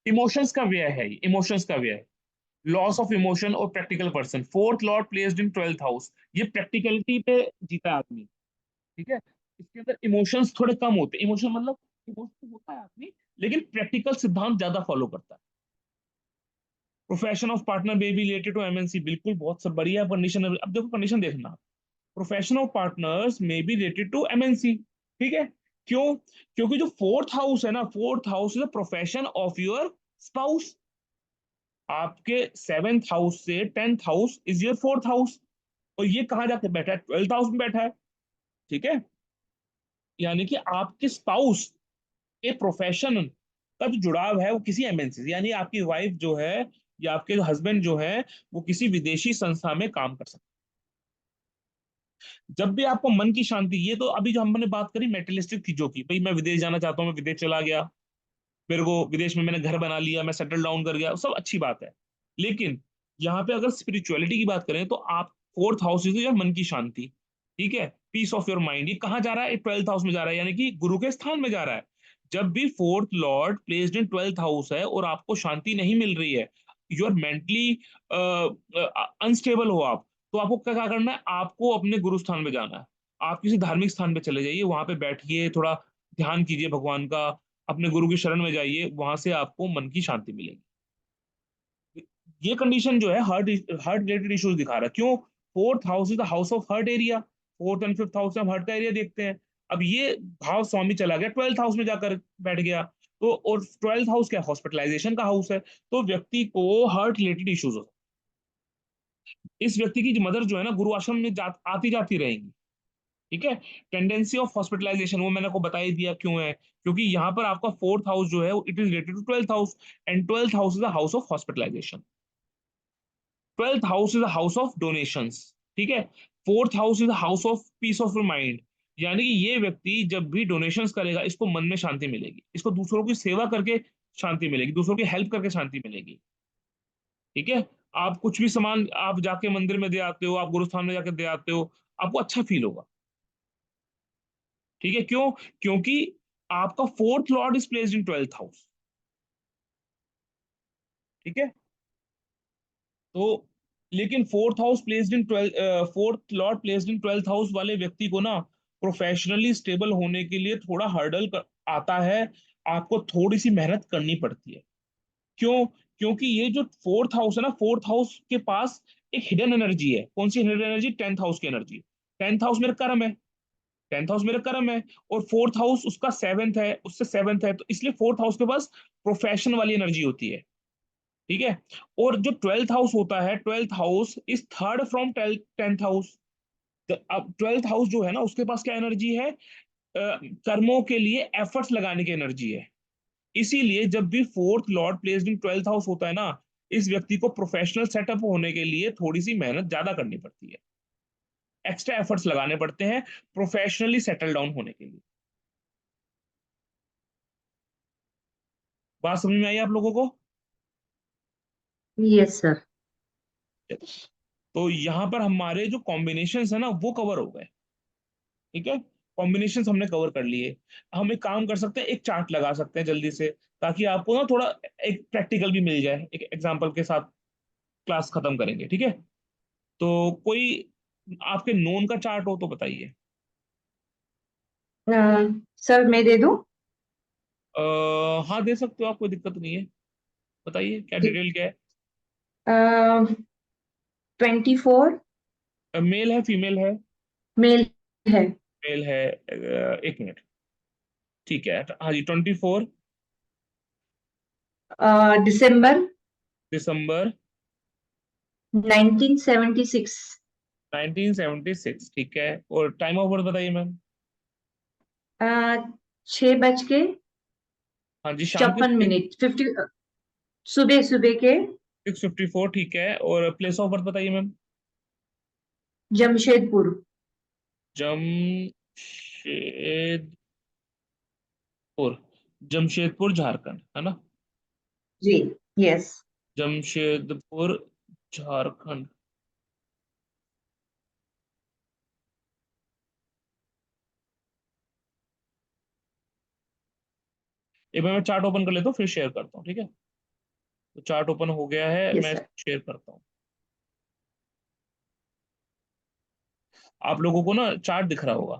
A: इमोशंस का व्यय है, इमोशंस का व्यय। लॉस ऑफ इमोशन और practical person, fourth lord placed इन 12th हाउस, ये प्रैक्टिकलिटी पे जीता है आदमी। ठीक है। इसके अंदर इमोशंस थोड़े कम होते हैं। इमोशन मतलब इमोशन होता है आदमी, लेकिन प्रैक्टिकल सिद्धांत ज्यादा फॉलो करता है। Profession of partner may be related to MNC, बिल्कुल बहुत सब बढ़िया कंडीशन है। अब देखो कंडीशन देखना, profession of partners may be related to MNC. ठीक है। क्यों? क्योंकि जो फोर्थ हाउस है ना, fourth house is the profession of your spouse. आपके 7th हाउस से 10th house is your fourth house, और ये कहाँ जाके बैठा है? 12th हाउस में बैठा है। ठीक है। यानी कि आपके स्पाउस के प्रोफेशन का जो जुड़ाव है वो किसी एमएनसी से, यानी आपकी वाइफ जो है या आपके हस्बैंड जो है, वो किसी विदेशी संस्था में काम कर सकते हैं। जब भी आपको मन की शांति, ये तो अभी जो हमने बात करी मेटेरियलिस्टिक चीजों की, भाई मैं विदेश जाना चाहता हूँ, मैं विदेश चला गया, मेरे को विदेश में मैंने घर बना लिया, मैं सेटल डाउन कर गया, सब अच्छी बात है। लेकिन यहाँ पे अगर स्पिरिचुअलिटी की बात करें, तो आप फोर्थ हाउस इज योर मन की शांति। ठीक है। पीस ऑफ योर माइंड, ये कहाँ जा रहा है? 12th हाउस में जा रहा है, यानी कि गुरु के स्थान में जा रहा है। जब भी फोर्थ लॉर्ड प्लेस्ड इन 12th हाउस है और आपको शांति नहीं मिल रही है, यू आर मेंटली अनस्टेबल हो आप, तो आपको क्या क्या करना है, आपको अपने गुरु स्थान में जाना है। आप किसी धार्मिक स्थान पे चले जाइए, वहां पे बैठिए, थोड़ा ध्यान कीजिए भगवान का, अपने गुरु की शरण में जाइए, वहां से आपको मन की शांति मिलेगी। ये कंडीशन जो है हार्ट हार्ट रिलेटेड इश्यूज दिखा रहा है। क्यों? Fourth house is the house of heart area, fourth and fifth house में हम हार्ट का एरिया देखते हैं। अब ये भाव स्वामी चला गया ट्वेल्थ हाउस में जाकर बैठ गया, तो और ट्वेल्थ हाउस क्या, हॉस्पिटलाइजेशन का हाउस है, तो व्यक्ति को हार्ट रिलेटेड इश्यूज हो। इस व्यक्ति की मदर जो है ना गुरु आश्रम में आती जाती रहेंगी। ठीक है। टेंडेंसी ऑफ हॉस्पिटलाइजेशन वो मैंने आपको बता ही दिया क्यों है, क्योंकि यहाँ पर आपका फोर्थ हाउस जो है it is related to twelfth house, and twelfth house is the house of hospitalisation. Twelfth house is the house of donations. ठीक है। Fourth house is the house of peace of mind, यानी कि ये व्यक्ति जब भी डोनेशंस करेगा इसको मन में शांति मिलेगी, इसको दूसरों की सेवा करके शांति मिलेगी, दूसरों की हेल्प करके शांति मिलेगी। ठीक है। आप कुछ भी सामान आप जाके मंदिर में दे आते हो, आप गुरुस्थान में जाके दे आते हो, आपको अच्छा फील होगा। ठीक है। क्यों? क्योंकि आपका fourth Lord is placed in twelfth house. ठीक है। तो लेकिन fourth house placed in twelfth, fourth lord placed in twelfth house वाले व्यक्ति को ना प्रोफेशनली स्टेबल होने के लिए थोड़ा आता है, आपको थोड़ी सी मेहनत करनी पड़ती है। क्यों? क्योंकि ये जो फोर्थ हाउस है ना, फोर्थ हाउस के पास एक हिडन एनर्जी है। कौन सी हिडन एनर्जी? टेंथ हाउस की एनर्जी। टेंथ हाउस मेरा कर्म है, टेंथ हाउस मेरा कर्म है, और फोर्थ हाउस उसका सेवेंथ है, उससे सेवेंथ है, तो इसलिए फोर्थ हाउस के पास प्रोफेशन वाली एनर्जी होती है। ठीक है। और जो ट्वेल्थ हाउस होता है, twelfth house is third from tenth house. अब ट्वेल्थ हाउस जो है ना उसके पास क्या एनर्जी है? कर्मों के लिए एफर्ट्स लगाने की एनर्जी है। इसीलिए जब भी fourth lord placed in twelfth house होता है ना, इस व्यक्ति को प्रोफेशनल सेटअप होने के लिए थोड़ी सी मेहनत ज्यादा करनी पड़ती है, एक्स्ट्रा एफर्ट्स लगाने पड़ते हैं प्रोफेशनली सेटल डाउन होने के लिए। बात समझ में आई आप लोगों को?
B: Yes sir.
A: तो यहाँ पर हमारे जो कॉम्बिनेशन है ना वो कवर हो गए। ठीक है। कॉम्बिनेशन हमने कवर कर लिए। हम एक काम कर सकते हैं, एक चार्ट लगा सकते हैं जल्दी से, ताकि आपको ना थोड़ा एक प्रैक्टिकल भी मिल जाए, एक एग्जांपल के साथ क्लास खत्म करेंगे। ठीक है। तो कोई आपके नोन का चार्ट हो तो बताइए।
B: सर मैं दे दूं?
A: हाँ दे सकते हो आप, कोई दिक्कत नहीं है। बताइए क्या डिटेल क्या
B: 24
A: है, मेल है फीमेल है?
B: मेल है।
A: मेल है। एक मिनट। ठीक है, हाँ जी, 24
B: दिसंबर
A: दिसंबर
B: 1976।
A: 1976। ठीक है, और टाइम ऑफ बर्थ बताइए मैम।
B: 6 बज के
A: हाँ जी, शाम के
B: 54 मिनट 50, सुबह सुबह के
A: 6:54। ठीक है, और प्लेस ऑफ बर्थ बताइए मैम।
B: जमशेदपुर।
A: जमशेदपुर, जमशेदपुर झारखंड है ना?
B: जी। यस।
A: जमशेदपुर झारखंड। एक बार मैं चार्ट ओपन कर लेता हूँ फिर शेयर करता हूँ। ठीक है। तो चार्ट ओपन हो गया है,
B: यस
A: मैं
B: सर।
A: शेयर करता हूँ। आप लोगों को ना चार्ट दिख रहा होगा।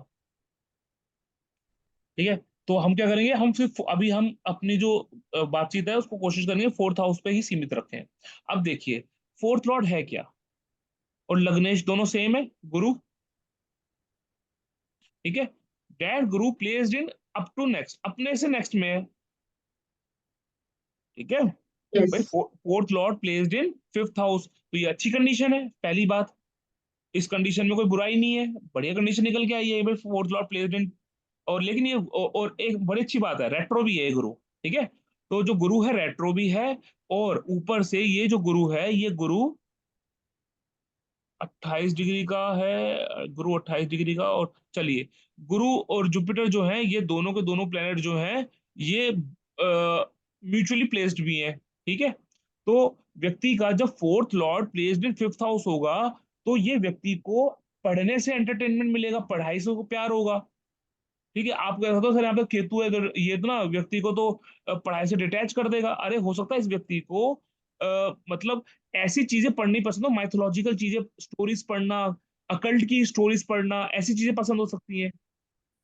A: ठीक है। तो हम क्या करेंगे, हम सिर्फ अभी हम अपनी जो बातचीत है उसको कोशिश करेंगे फोर्थ हाउस पे ही सीमित रखें। अब देखिए, फोर्थ लॉर्ड है क्या, और लग्नेश दोनों सेम है, गुरु। ठीक है। That Guru placed in up to next, अपने से नेक्स्ट में है। ठीक है।
B: यस।
A: भाई fourth lord placed in fifth house, तो ये अच्छी कंडीशन है पहली बात। इस कंडीशन में कोई बुराई नहीं है, बढ़िया कंडीशन निकल के आई है भाई, फोर्थ लॉर्ड प्लेस्ड इन। और लेकिन ये और एक बड़ी अच्छी बात है, रेट्रो भी है ये गुरु। ठीक है। तो जो गुरु है रेट्रो भी है, और ऊपर से ये जो गुरु है, ये गुरु 28 डिग्री का है, गुरु 28 डिग्री का। और चलिए, गुरु और जुपिटर जो है ये दोनों के दोनों प्लेनेट जो हैं ये म्यूचुअली प्लेस्ड भी हैं। ठीक है। तो व्यक्ति का जब fourth lord placed in fifth house होगा, तो ये व्यक्ति को पढ़ने से एंटरटेनमेंट मिलेगा, पढ़ाई से प्यार होगा। ठीक है। आप कह सकते हो सर यहाँ पे केतु है, तो ये तो ना व्यक्ति को तो पढ़ाई से डिटैच कर देगा। अरे हो सकता है इस व्यक्ति को मतलब ऐसी चीजें पढ़नी पसंद हो, माइथोलॉजिकल चीजें, स्टोरीज पढ़ना, अकल्ट की स्टोरीज पढ़ना, ऐसी चीजें पसंद हो सकती हैं।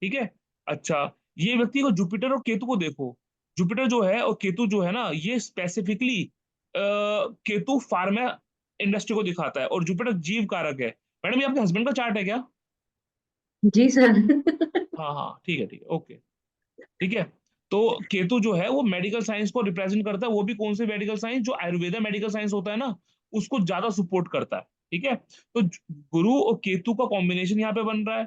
A: ठीक है। अच्छा, ये व्यक्ति को जुपिटर और केतु को देखो। जुपिटर जो है और केतु जो है ना, ये स्पेसिफिकली केतु फार्मा इंडस्ट्री को दिखाता है और जुपिटर जीव कारक है। मैडम, ये आपके हस्बैंड का चार्ट है क्या?
B: जी सर।
A: हाँ हाँ, ठीक है ठीक है, ओके। ठीक है। तो केतु जो है वो मेडिकल साइंस को रिप्रेजेंट करता है, वो भी कौन से मेडिकल साइंस, जो आयुर्वेदा मेडिकल साइंस होता है ना, उसको ज्यादा सपोर्ट करता है। ठीक है। तो गुरु और केतु का कॉम्बिनेशन यहाँ पे बन रहा है।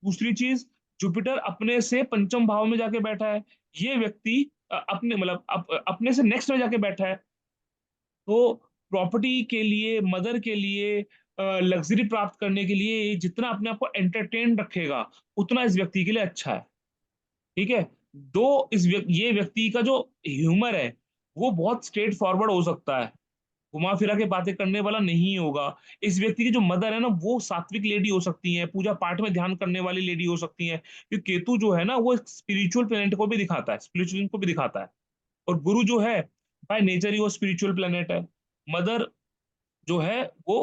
A: दूसरी चीज, जुपिटर अपने से पंचम भाव में जाके बैठा है। ये व्यक्ति अपने मतलब अपने से नेक्स्ट में जाके बैठा है। तो प्रॉपर्टी के लिए, मदर के लिए, लग्जरी प्राप्त करने के लिए, जितना अपने आप को एंटरटेन रखेगा, उतना इस व्यक्ति के लिए अच्छा है। ठीक है। ये व्यक्ति का जो ह्यूमर है, वो बहुत स्ट्रेट फॉरवर्ड हो सकता है, घुमा फिरा के बातें करने वाला नहीं होगा। इस व्यक्ति की जो मदर है ना, वो सात्विक लेडी हो सकती है, पूजा पाठ में ध्यान करने वाली लेडी हो सकती है, क्योंकि केतु जो है ना, वो स्पिरिचुअल प्लेनेट को भी दिखाता है, स्पिरिचुअल को भी दिखाता है। और गुरु जो है, बाय नेचर ही वो स्पिरिचुअल प्लेनेट है। मदर जो है वो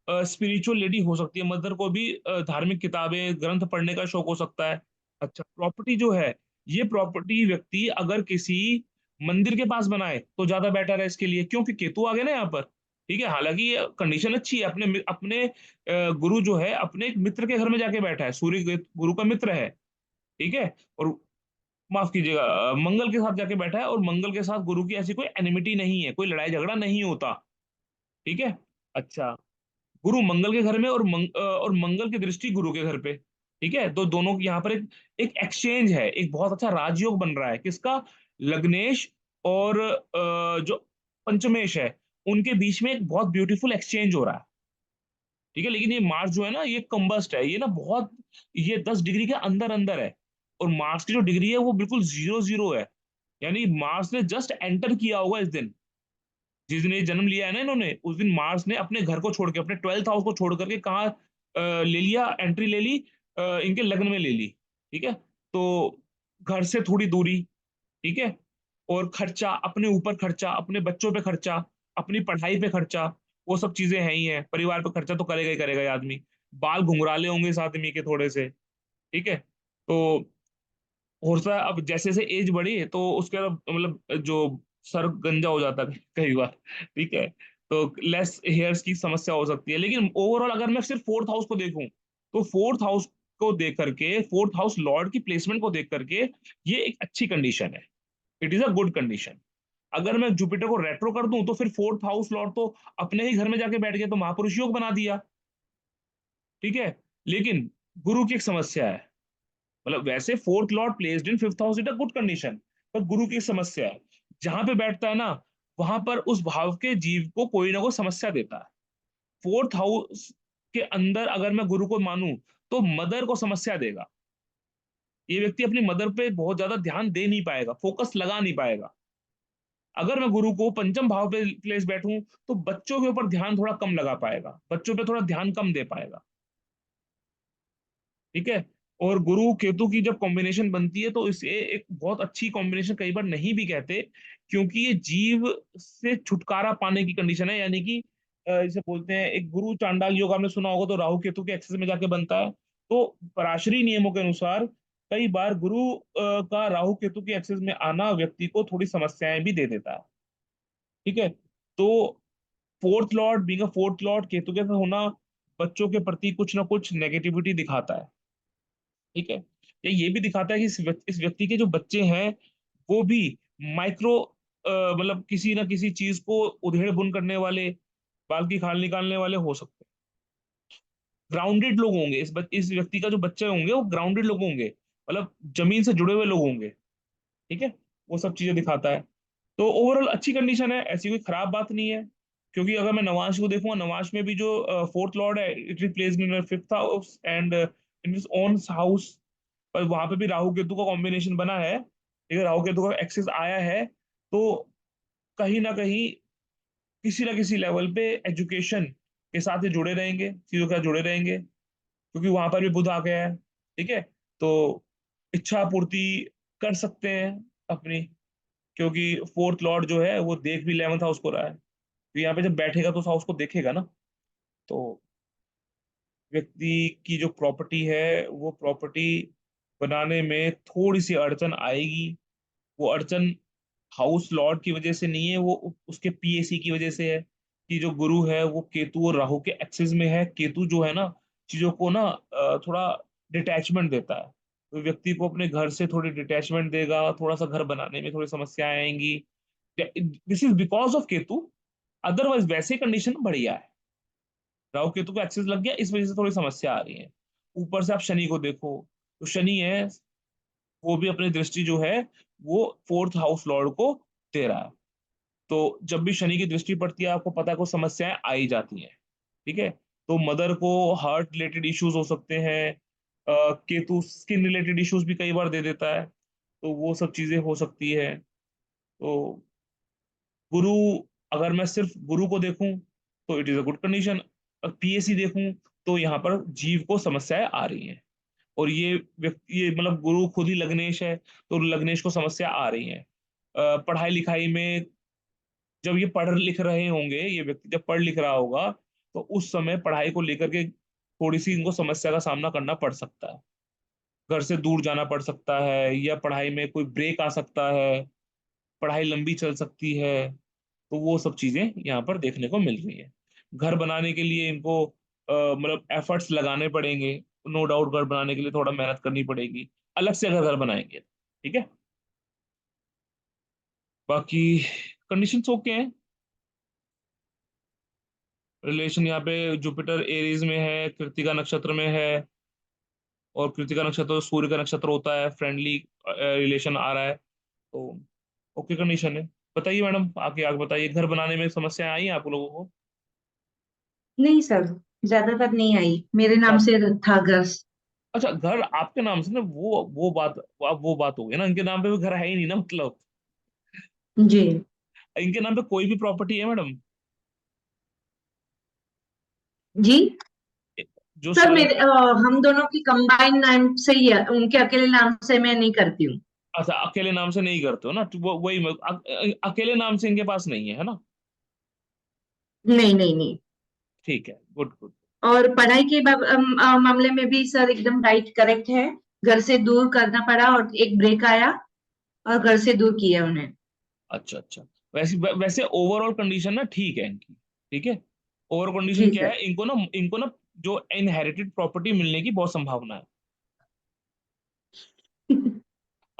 A: स्पिरिचुअल लेडी हो सकती है, मदर को भी धार्मिक किताबें, ग्रंथ पढ़ने का शौक हो सकता है। अच्छा, प्रॉपर्टी जो है, ये प्रॉपर्टी व्यक्ति अगर किसी मंदिर के पास बनाए तो ज्यादा बेटर है इसके लिए, क्योंकि केतु आ गया ना यहाँ पर। ठीक है, हालांकि ये कंडीशन अच्छी है, अपने अपने गुरु जो है अपने एक मित्र के घर में जाके बैठा है, सूर्य गुरु का मित्र है। ठीक है। और माफ कीजिएगा, मंगल के साथ जाके बैठा है, और मंगल के साथ गुरु की ऐसी कोई एनिमिटी नहीं है, कोई लड़ाई झगड़ा नहीं होता। ठीक है। अच्छा, गुरु मंगल के घर में, और मंगल की दृष्टि गुरु के घर पे। ठीक है। तो दोनों की यहाँ पर एक एक एक्सचेंज है, एक बहुत अच्छा राजयोग बन रहा है, किसका? लग्नेश और जो पंचमेश है, उनके बीच में एक बहुत ब्यूटीफुल एक्सचेंज हो रहा है। ठीक है। लेकिन ये मार्स जो है ना, ये कंबस्ट है, ये ना बहुत, ये 10 डिग्री के अंदर अंदर है। और मार्स की जो डिग्री है वो बिल्कुल 0 0 है। यानी मार्स ने जस्ट एंटर किया होगा इस दिन, जिस दिन ये जन्म लिया है ना इन्होंने, उस दिन मार्स ने अपने घर को छोड़ के, अपने 12th हाउस को छोड़ करके कहाँ ले लिया, एंट्री ले ली, इनके लग्न में ले ली। ठीक है। तो घर से थोड़ी दूरी। ठीक है। और खर्चा, अपने ऊपर खर्चा, अपने बच्चों पे खर्चा, अपनी पढ़ाई पे खर्चा, वो सब चीजें हैं ही हैं। परिवार पे खर्चा तो करेगा ही आदमी। बाल घुंघराले होंगे इस आदमी के थोड़े से। ठीक है। तो होता है, अब जैसे जैसे एज बढ़ी तो उसके बाद मतलब जो सर गंजा हो जाता है कई बार। ठीक है। तो लेस हेयर्स की समस्या हो सकती है, लेकिन ओवरऑल अगर मैं सिर्फ 4th हाउस को देखूं, तो 4th हाउस को देख करके, 4th हाउस लॉर्ड की प्लेसमेंट को देख करके, ये एक अच्छी कंडीशन है। It is a good condition. अगर मैं जुपिटर को रेट्रो कर दूं, तो फिर 4th हाउस लॉर्ड तो अपने ही घर में जाके बैठ गया, तो महापुरुष योग बना दिया। ठीक है। लेकिन गुरु की एक समस्या है, मतलब वैसे 4th Lord placed in 5th house, it a good condition, पर गुरु की समस्या है, जहां पे बैठता है ना, वहां पर उस भाव के जीव को कोई ना कोई समस्या देता है। 4th हाउस के अंदर अगर मैं गुरु को मानूं, तो मदर को समस्या देगा। ये व्यक्ति अपनी मदर पे बहुत ज्यादा ध्यान दे नहीं पाएगा, फोकस लगा नहीं पाएगा। अगर मैं गुरु को पंचम भाव पे प्लेस बैठूं, तो बच्चों के ऊपर ध्यान थोड़ा कम लगा पाएगा, बच्चों पे थोड़ा ध्यान कम दे पाएगा। ठीक है। और गुरु केतु की जब कॉम्बिनेशन बनती है, तो इसे एक बहुत अच्छी कॉम्बिनेशन कई बार नहीं भी कहते, क्योंकि ये जीव से छुटकारा पाने की कंडीशन है। यानी कि इसे बोलते हैं, एक गुरु चांडाल योग आपने सुना होगा, तो राहु केतु के एक्सेस में जाके बनता है। तो पराशरी नियमों के अनुसार कई बार गुरु का राहु केतु के एक्सेस में आना व्यक्ति को थोड़ी समस्याएं भी दे देता है। ठीक है। तो 4th Lord being a 4th Lord Ketu के साथ होना, बच्चों के प्रति कुछ ना कुछ नेगेटिविटी दिखाता है। ठीक है। ये भी दिखाता है कि इस व्यक्ति के जो बच्चे हैं, वो भी माइक्रो मतलब किसी ना किसी चीज को उधेड़ बुन करने वाले, बाल की खाल निकालने वाले हो सकते हैं। ग्राउंडेड लोग होंगे, इस व्यक्ति का जो बच्चे होंगे वो ग्राउंडेड लोग होंगे, मतलब जमीन से जुड़े हुए लोग होंगे। ठीक है। वो सब चीजें दिखाता है। तो ओवरऑल अच्छी कंडीशन है, ऐसी कोई खराब बात नहीं है। क्योंकि अगर मैं नवांश को देखूंगा, नवांश में भी जो 4th लॉर्ड है, it is placed in 5th house and in is own house. पर वहां पे भी राहु केतु का कॉम्बिनेशन बना है, ठीक है, राहु केतु का एक्सेस आया है। तो कहीं ना कहीं किसी ना किसी लेवल पे एजुकेशन के साथ ये जुड़े रहेंगे, चीजों के साथ जुड़े रहेंगे, क्योंकि वहां पर भी बुध आ गया है। ठीक है। तो इच्छा पूर्ति कर सकते हैं अपनी, क्योंकि 4th लॉर्ड जो है वो देख भी 11th हाउस को रहा है। तो यहाँ पे जब बैठेगा तो उस हाउस को देखेगा ना, तो व्यक्ति की जो प्रॉपर्टी है वो प्रॉपर्टी बनाने में थोड़ी सी अड़चन आएगी। वो अड़चन हाउस लॉर्ड की वजह से नहीं है, वो उसके पीएसी की वजह से है कि जो गुरु है वो केतु और राहु के एक्सिस में है। केतु जो है ना, चीजों को ना थोड़ा डिटैचमेंट देता है, तो व्यक्ति को अपने घर से थोड़ी डिटैचमेंट देगा, थोड़ा सा घर बनाने में थोड़ी समस्याएं आएंगी। This is because of Ketu. Otherwise वैसे कंडीशन बढ़िया है। राहु केतु को एक्सेस लग गया, इस वजह से थोड़ी समस्या आ रही है। ऊपर से आप शनि को देखो, तो शनि है वो भी अपनी दृष्टि जो है वो फोर्थ हाउस लॉर्ड को दे रहा है। तो जब भी शनि की दृष्टि पड़ती है आपको पता है कुछ समस्याएं आ ही जाती हैं। ठीक है, तो मदर को हार्ट रिलेटेड इश्यूज हो सकते हैं। केतु स्किन रिलेटेड इश्यूज भी कई बार दे देता है, तो वो सब चीजें हो सकती है। तो गुरु, अगर मैं सिर्फ गुरु को देखूं तो it is a good condition. PSC देखूं तो यहाँ पर जीव को समस्याएं आ रही हैं। और ये व्यक्ति, ये मतलब गुरु खुद ही लग्नेश है, तो लग्नेश को समस्या आ रही है। पढ़ाई लिखाई में जब ये पढ़ लिख रहे होंगे, ये व्यक्ति जब पढ़ लिख रहा होगा, तो उस समय पढ़ाई को लेकर के थोड़ी सी इनको समस्या का सामना करना पड़ सकता है। घर से दूर जाना पड़ सकता है, या पढ़ाई में कोई ब्रेक आ सकता है, पढ़ाई लंबी चल सकती है। तो वो सब चीजें यहाँ पर देखने को मिल रही है। घर बनाने के लिए इनको मतलब एफर्ट्स लगाने पड़ेंगे। नो डाउट घर बनाने के लिए थोड़ा मेहनत करनी पड़ेगी, अलग से अगर घर बनाएंगे। ठीक है, बाकी कंडीशंस ओके हैं। रिलेशन यहाँ पे जुपिटर एरीज में है, कृतिका नक्षत्र में है, और कृतिका नक्षत्र तो सूर्य का नक्षत्र होता है, फ्रेंडली रिलेशन आ रहा है, तो ओके कंडीशन है। बताइए मैडम, आगे आगे बताइए, घर बनाने में समस्याएं आई हैं आप लोगों को?
B: नहीं सर, ज्यादातर नहीं आई, मेरे नाम
A: अच्छा।
B: से था घर।
A: अच्छा, घर आपके नाम से ना, वो बात, अब वो बात हो गई ना, इनके नाम पे भी घर है ही नहीं ना मतलब।
B: जी।
A: इनके नाम पे कोई भी प्रॉपर्टी है मैडम?
B: जी
A: जो
B: सर,
A: सारे,
B: हम दोनों की कंबाइंड नाम से ही है, उनके अकेले नाम से मैं नहीं करती हूँ।
A: अच्छा अकेले नाम से नहीं करते हो ना, तो वो वही अकेले नाम से इनके पास नहीं है ना?
B: नहीं नहीं नहीं।
A: ठीक है, गुड गुड।
B: और पढ़ाई के मामले में भी सर एकदम राइट करेक्ट है। घर से दूर करना पड़ा और एक ब्रेक आया और घर से दूर किया उन्हें।
A: अच्छा अच्छा, वैसे वैसे ओवरऑल कंडीशन ना ठीक है इनकी। ठीक है, ओवर कंडीशन
B: जी
A: क्या
B: सर।
A: है, इनको ना जो इनहेरिटेड प्रॉपर्टी मिलने की बहुत संभावना है।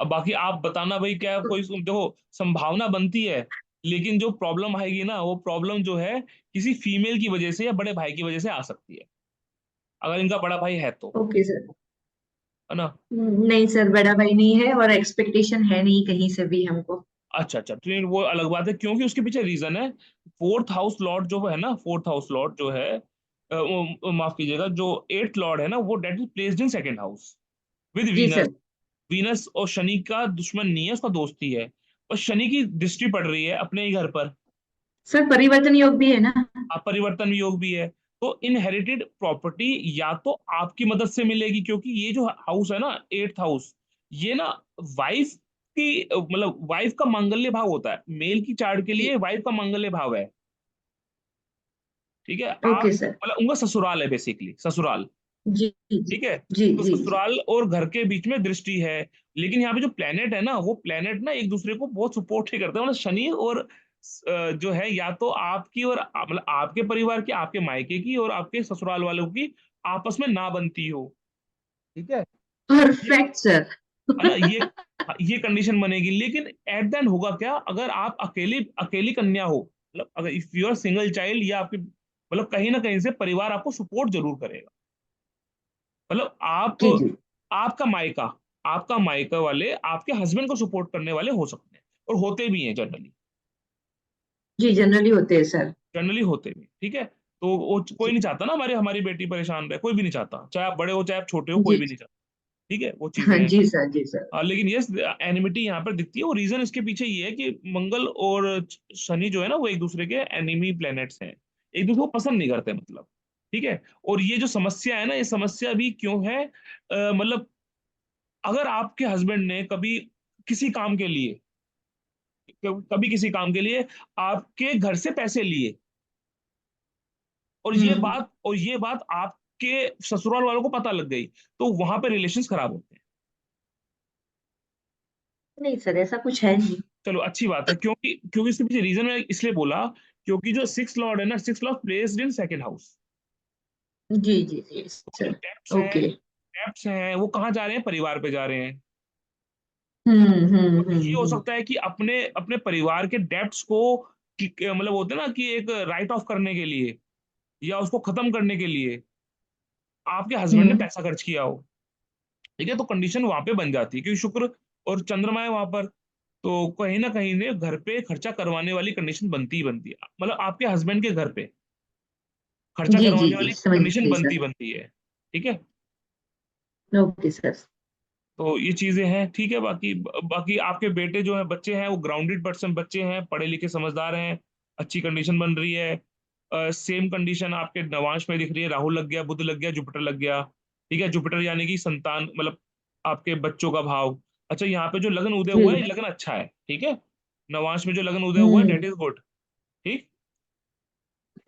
A: अब बाकी आप बताना भाई, क्या कोई देखो, संभावना बनती है, लेकिन जो प्रॉब्लम आएगी ना, वो प्रॉब्लम जो है किसी फीमेल की वजह से या बड़े भाई की वजह से आ सकती है, अगर इनका बड़ा भाई है तो,
B: ओके सर।
A: है ना?
B: नहीं सर, बड़ा भाई नहीं है और एक्सपेक्टेशन है नहीं कहीं से भी हमको।
A: अच्छा अच्छा, तो ये वो अलग बात है, क्योंकि उसके पीछे रीजन है। फोर्थ हाउस लॉर्ड जो है ना, फोर्थ हाउस लॉर्ड जो है, माफ कीजिएगा, जो एट्थ लॉर्ड है ना, वो that is placed in second house with
B: जी
A: वीनस।
B: सर।
A: वीनस और शनि का दुश्मन नहीं है, उसका दोस्ती है। और शनि की दृष्टि पड़ रही है अपने ही घर पर।
B: सर परिवर्तन योग भी है ना।
A: अपरिवर्तन योग भी है। तो इनहेरिटेड प्रॉपर्टी या तो आपकी मदद से मिलेगी, क्योंकि ये जो हाउस है ना, एट्थ हाउस, ये ना वाइफ की, मतलब वाइफ का मांगल्य भाव होता है, मेल की चार्ट के
B: जी।
A: लिए वाइफ का मांगल्य भाव है। ठीक है,
B: ओके
A: आप
B: सर।
A: मतलब उनका ससुराल है, बेसिकली ससुराल।
B: जी जी
A: ठीक है,
B: जी
A: तो
B: जी जी।
A: ससुराल और घर के बीच में दृष्टि है। लेकिन यहाँ पे जो प्लेनेट है ना, वो प्लेनेट ना एक दूसरे को बहुत सपोर्ट ही करते हैं, मतलब शनि और जो है, या तो आपकी और मतलब आपके परिवार की, आपके मायके की और आपके ससुराल वालों की आपस में ना बनती हो। ठीक है, ये,
B: परफेक्ट सर।
A: है ना, ये कंडीशन बनेगी। लेकिन एट द एंड होगा क्या, अगर आप अकेली अकेली कन्या हो, मतलब अगर if you are single child, या आपके मतलब कहीं ना कहीं से परिवार आपको सपोर्ट जरूर करेगा। मतलब
B: जी जी
A: आपका मायका वाले आपके हस्बैंड को सपोर्ट करने वाले हो सकते हैं, और होते भी हैं जनरली।
B: जी, जनरली होते हैं सर।
A: जनरली होते भी, ठीक है। तो वो कोई
B: जी
A: नहीं चाहता ना, हमारी बेटी परेशान रहे, कोई भी नहीं चाहता, चाहे आप बड़े हो चाहे आप छोटे हो, कोई
B: जी।
A: भी नहीं चाहता। ठीक है, वो चीजें
B: हाँ
A: हैं।
B: जी सर, जी सर।
A: लेकिन यस, एनिमिटी यहाँ पर दिखती है, और रीजन इसके पीछे ये है कि मंगल और शनि जो है ना, वो एक दूसरे के एनिमी प्लैनेट्स हैं, एक दूसरे को पसंद नहीं करते मतलब। ठीक है, और ये जो समस्या है ना, ये समस्या भी क्यों है, मतलब अगर आपके हस्बैंड ने कभी किसी काम के लिए कभी किसी काम के लिए आपके घर से पैसे लिए, और
B: हम्म।
A: ये बात आपके ससुराल वालों को पता लग गई, तो वहां पे रिलेशंस खराब होते हैं।
B: नहीं सर, ऐसा कुछ है नहीं।
A: चलो अच्छी बात है, क्योंकि क्योंकि इसके पीछे रीजन मैं इसलिए बोला, क्योंकि जो सिक्स लॉर्ड है ना, six lord placed in second house,
B: जी जी जी
A: जो
B: सर। ओके।
A: डेप्ट्स हैं वो कहाँ जा रहे हैं, परिवार पे जा रहे हैं। तो ये हो
B: हम्म।
A: सकता है कि अपने अपने परिवार के डेप्ट्स को मतलब होते हैं ना कि एक राइट ऑफ करने के लिए या उसको खत्म करने के लिए आपके हस्बैंड ने
B: हम्म।
A: पैसा खर्च किया हो। ठीक है, तो कंडीशन वहां पे बन जाती है, क्योंकि शुक्र और चंद्रमा है वहां पर, तो कहीं ना कहीं ने घर पे खर्चा करवाने वाली कंडीशन बनती ही बनती है, मतलब आपके हस्बैंड के घर पे खर्चा
B: जी जी
A: करवाने
B: जी,
A: वाली
B: समझ
A: कंडीशन
B: गई
A: बनती
B: सर।
A: बनती है। ठीक है,
B: ओके सर।
A: तो ये चीजें हैं। ठीक है, बाकी बाकी आपके बेटे जो है, बच्चे हैं, वो ग्राउंडेड पर्सन बच्चे हैं, पढ़े लिखे समझदार हैं, अच्छी कंडीशन बन रही है। सेम कंडीशन आपके नवांश में दिख रही है, राहु लग गया, बुध लग गया, जुपिटर लग गया। ठीक है, जुपिटर यानी कि संतान, मतलब आपके बच्चों का भाव। अच्छा, यहाँ पे जो लगन उदय हुआ है, ये
B: जी।
A: लगन अच्छा है। ठीक है, नवांश में जो लगन उदय हुआ है,
B: हम्म।
A: Date is good. ठीक,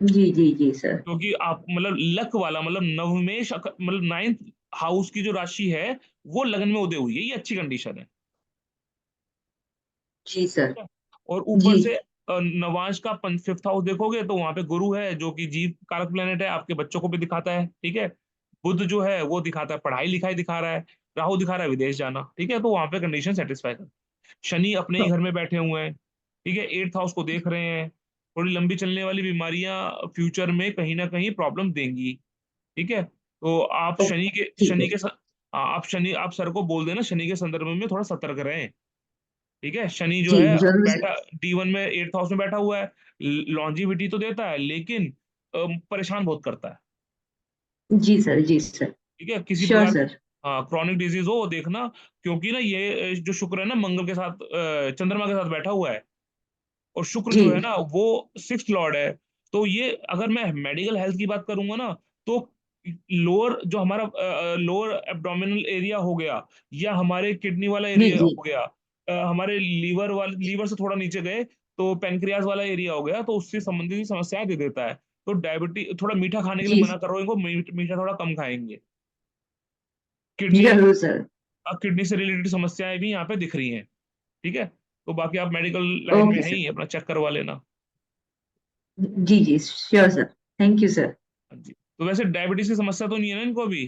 B: जी जी जी सर।
A: क्योंकि आप मतलब लक वाला, मतलब नवमेश मतलब नाइन्थ हाउस की जो राशि है, वो लगन में उदय हुई है, ये अच्छी कंडीशन है।
B: जी सर।
A: और
B: जी
A: ऊपर से नवांश का फिफ्थ हाउस देखोगे तो वहां पे गुरु है, जो कि जीव कारक प्लेनेट है, आपके बच्चों को भी दिखाता है। ठीक है, बुध जो है वो दिखाता है पढ़ाई लिखाई दिखा रहा है, राहु दिखा रहा है विदेश जाना। ठीक है, तो वहां पे कंडीशन सेटिस्फाई कर, शनि अपने ही घर में बैठे हुए हैं। ठीक है, एट्थ हाउस को देख रहे हैं, थोड़ी लंबी चलने वाली बीमारियां फ्यूचर में कहीं ना कहीं प्रॉब्लम देंगी। ठीक है, तो आप
B: ओके, ठीक है।
A: आप सर को बोल देना शनि के संदर्भ में थोड़ा सतर्क रहें। ठीक है, शनि जो
B: जी
A: है
B: जरूर सर।
A: बैठा D1 में, एट्थ हाउस में बैठा हुआ है, लॉन्जिविटी तो देता है, लेकिन परेशान बहुत करता है।
B: जी सर। जी सर।
A: ठीक है, किसी
B: श्योर
A: प्रकार,
B: सर।
A: हाँ, क्रॉनिक डिजीज हो वो देखना, क्योंकि ना ये जो शुक्र है ना, मंगल के साथ चंद्रमा के साथ बैठा हुआ है, और शुक्र
B: जी
A: जो है ना वो सिक्स्थ लॉर्ड है। तो ये अगर मैं मेडिकल हेल्थ की बात करूंगा ना, तो लोअर जो हमारा लोअर एब्डोमिनल एरिया हो गया, या हमारे किडनी वाला
B: जी
A: एरिया
B: जी
A: हो गया, हमारे लीवर से थोड़ा नीचे गए तो पेनक्रियाज वाला एरिया हो गया, तो उससे संबंधित समस्याएं दे देता है। तो डायबिटीज, थोड़ा मीठा खाने के लिए
B: जी
A: मना करो इनको, मीठा थोड़ा कम खाएंगे। किडनी
B: जरूर सर।
A: किडनी से रिलेटेड समस्याएं भी यहाँ पे दिख रही हैं। ठीक है, तो बाकी आप मेडिकल लाइन में
B: ओके
A: है
B: सर।
A: ही, अपना चेक करवा लेना।
B: जी जी sure sir. Thank you sir.
A: हाँ जी, तो वैसे डायबिटीज की समस्या तो नहीं है ना इनको अभी?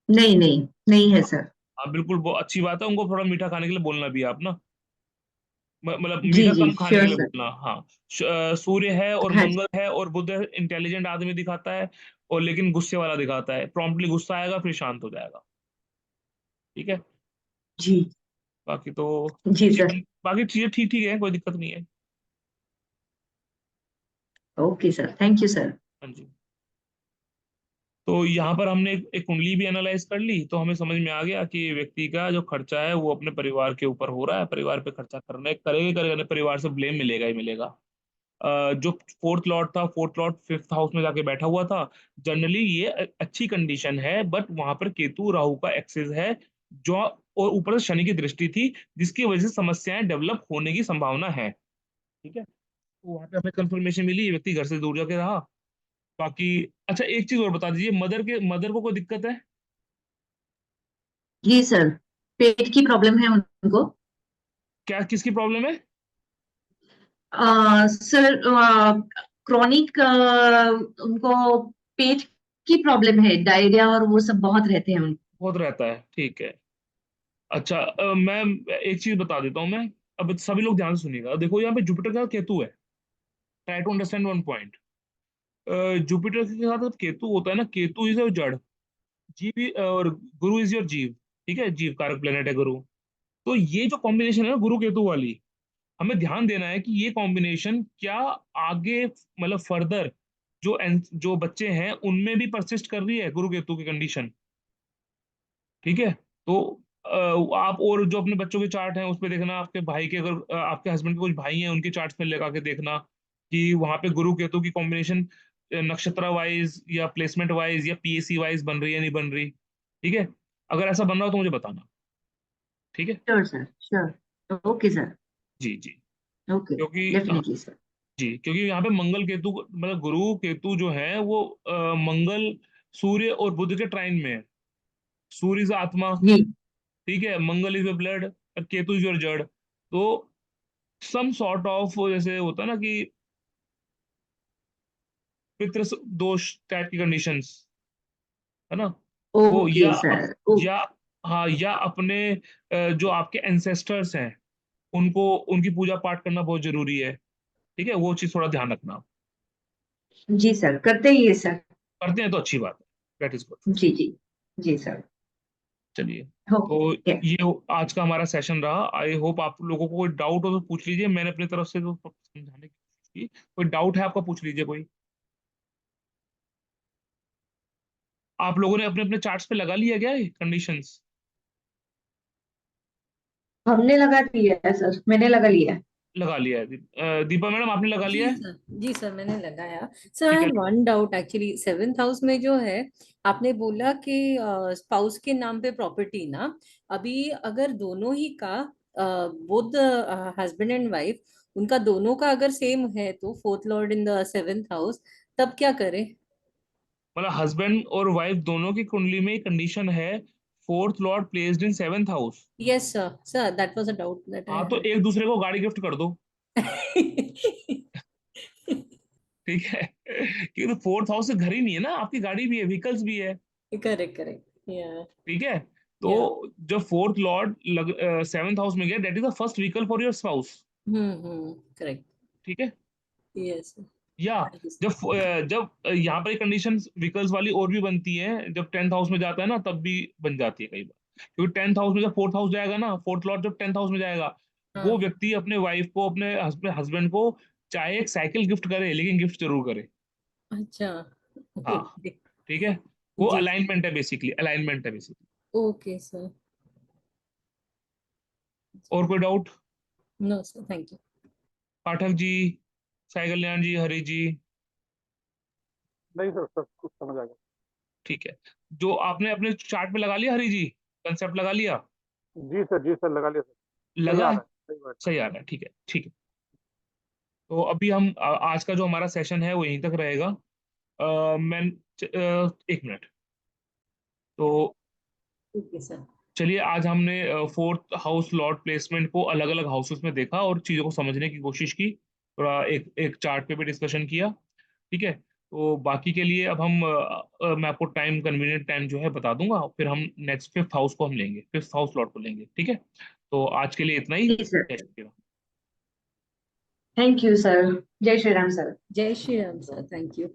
B: नहीं नहीं, नहीं है सर।
A: हाँ बिल्कुल, बहुत अच्छी बात है, उनको थोड़ा मीठा खाने के लिए बोलना भी है आप ना, मतलब
B: जी
A: मीठा
B: जी
A: कम खाने के
B: श्योर
A: लिए
B: सर।
A: बोलना। हाँ, सूर्य है और
B: हाँ जी।
A: मंगल है और बुध है, इंटेलिजेंट आदमी दिखाता है, और लेकिन गुस्से वाला दिखाता है, प्रॉम्प्टली गुस्सा आएगा फिर शांत हो जाएगा। ठीक है,
B: जी।
A: बाकी तो
B: जी सर।
A: बाकी चीजें ठीक ठीक है, कोई दिक्कत नहीं है।
B: Okay sir, thank you sir.
A: हाँ जी, तो यहाँ पर हमने एक कुंडली भी एनालाइज कर ली, तो हमें समझ में आ गया कि व्यक्ति का जो खर्चा है वो अपने परिवार के ऊपर हो रहा है, परिवार पे खर्चा करने करेगा नहीं, परिवार से ब्लेम मिलेगा ही मिलेगा। जो फोर्थ लॉर्ड था, फोर्थ लॉर्ड फिफ्थ हाउस में जाके बैठा हुआ था, जनरली ये अच्छी कंडीशन है, बट वहां पर केतु राहु का एक्सेस है, जो, और ऊपर से शनि की दृष्टि थी, जिसकी वजह से समस्याएं डेवलप होने की संभावना है। ठीक है, तो वहां पे हमें कंफर्मेशन मिली, ये व्यक्ति घर से दूर जाके रहा। बाकी अच्छा, एक चीज और बता दीजिए, मदर को कोई दिक्कत है?
B: जी सर, पेट की प्रॉब्लम है उनको।
A: क्या, किसकी प्रॉब्लम है?
B: सर क्रॉनिक उनको पेट की प्रॉब्लम है, डायरिया और वो सब बहुत रहते हैं उनको।
A: बहुत रहता है, ठीक है। अच्छा, मैं एक चीज बता देता हूँ मैं, अब सभी लोग ध्यान से सुनिएगा, देखो यहाँ पे जुपिटर का केतु है, try to understand one point. Jupiter के साथ जब केतु होता है ना, केतु इज जड़, और गुरु इज योर जीव। ठीक है, जीव कारक प्लेनेट है गुरु। तो ये जो कॉम्बिनेशन है ना गुरु केतु वाली, हमें ध्यान देना है कि ये कॉम्बिनेशन क्या आगे, मतलब फर्दर जो बच्चे हैं उनमें भी परसिस्ट कर रही है गुरु केतु की कंडीशन। ठीक है, तो आप और जो अपने बच्चों के चार्ट हैं उस पे देखना, आपके भाई के, अगर आपके हस्बैंड के कुछ भाई हैं उनके चार्ट्स पे लगा के देखना कि वहां पे गुरु केतु की कॉम्बिनेशन नक्षत्र वाइज या प्लेसमेंट वाइज या PAC वाइज बन रही है, नहीं बन रही। ठीक है, अगर ऐसा बन रहा हो तो मुझे बताना। ठीक है
B: sure sir, sure. Okay sir.
A: जी जी।
B: ओके,
A: क्योंकि
B: डेफिनेटली सर।
A: जी, क्योंकि यहाँ पे मंगल केतु मतलब गुरु केतु जो है वो मंगल सूर्य और बुध के ट्राइन में है। सूर्य इज आत्मा,
B: जी।
A: ठीक है, Mangal is blood, Ketu is your जड़। तो सम सॉर्ट ऑफ जैसे होता है ना कि पितृ दोष टाइप की कंडीशंस, है ना, वो
B: ओके सर। ओ,
A: या हाँ, या अपने जो आपके एंसेस्टर्स हैं उनको उनकी पूजा पाठ करना बहुत जरूरी है। ठीक है, वो चीज थोड़ा ध्यान रखना।
B: जी सर, करते ही है सर।
A: करते हैं तो अच्छी बात है, दैट इज गुड।
B: जी जी। जी सर।
A: चलिए,
B: ओके।
A: तो
B: यस।
A: ये आज का हमारा सेशन रहा। आई होप आप लोगों को कोई डाउट हो तो पूछ लीजिए, मैंने अपनी तरफ से तो समझाने की कोशिश की। कोई डाउट है आपका, पूछ लीजिए कोई। आप लोगों ने अपने अपने चार्ट्स पे लगा लिया क्या ये कंडीशंस?
B: हमने लगा लिया है सर, मैंने लगा लिया है।
A: लगा लिया है दीपा मैडम, आपने लगा लिया
C: जी
A: है?
C: सर, जी सर, मैंने लगाया। सर आई
A: ठीक है।
C: Had one doubt actually, seventh house में जो है, आपने बोला कि स्पाउस के नाम पे प्रॉपर्टी ना, अभी अगर दोनों ही का, बोथ हस्बैंड एंड वाइफ, उनका दोनों का अगर सेम है तो fourth lord in the seventh house, तब क्या करें?
A: मतलब हस्बैंड और वाइफ दोनों की कुंडली में कंडीशन है fourth lord placed in seventh house.
C: Yes sir, sir that was a doubt that
A: हाँ, तो
C: आई
A: एक दूसरे को गाड़ी गिफ्ट कर दो।
C: हैड।
A: ठीक है क्योंकि फोर्थ हाउस से घर ही नहीं है ना, आपकी गाड़ी भी है, व्हीकल्स भी है।
C: करेक्ट करेक्ट, या
A: ठीक है, तो
C: या।
A: जब फोर्थ लॉर्ड सेवेंथ हाउस में गया, that is the first vehicle for your spouse.
C: Correct.
A: ठीक है,
C: यस।
A: या जब यहाँ पर कंडीशन व्हीकल्स वाली और भी बनती है, जब टेंथ हाउस में जाता है ना तब भी बन जाती है कई बार। क्योंकि टेंथ हाउस में जब फोर्थ हाउस जाएगा ना, फोर्थ लॉर्ड जब टेंथ हाउस में जाएगा, वो
C: हाँ।
A: व्यक्ति अपने वाइफ को, अपने हस्बैंड को चाहे एक साइकिल गिफ्ट करे, लेकिन गिफ्ट जरूर करे।
C: अच्छा।
A: हाँ,
C: ओके।
A: ठीक है, वो
C: जी।
A: अलाइनमेंट है बेसिकली, अलाइनमेंट है बेसिकली।
C: Okay sir.
A: और कोई doubt?
C: No sir, thank you.
A: Pathak ji, Sai Kalyan ji, Hari ji?
D: नहीं सर, सब कुछ समझ आ गया।
A: ठीक है, जो आपने अपने चार्ट पे लगा लिया हरि जी, कंसेप्ट लगा लिया?
D: जी सर, लगा लिया सर। सही
A: लगा
D: आ
A: है?
D: रहा है, सही बात।
A: सही आ रहा है, ठीक है ठीक है। तो अभी हम आज का जो हमारा सेशन है वो यहीं तक रहेगा। मैं एक मिनट। तो
C: ओके सर।
A: चलिए, आज हमने फोर्थ हाउस लॉर्ड प्लेसमेंट को अलग अलग हाउसेस में देखा और चीज़ों को समझने की कोशिश की, थोड़ा एक एक चार्ट पे भी डिस्कशन किया। ठीक है, तो बाकी के लिए अब हम मैं आपको टाइम, कन्वीनियंट टाइम जो है बता दूंगा, फिर हम नेक्स्ट फिफ्थ हाउस को हम लेंगे, फिफ्थ हाउस लॉर्ड को लेंगे। ठीक है, तो आज के लिए इतना ही।
B: जी सर।
A: जय Shri Ram.
B: Thank you sir. जय श्री राम सर।
C: जय Shri Ram sir, thank you.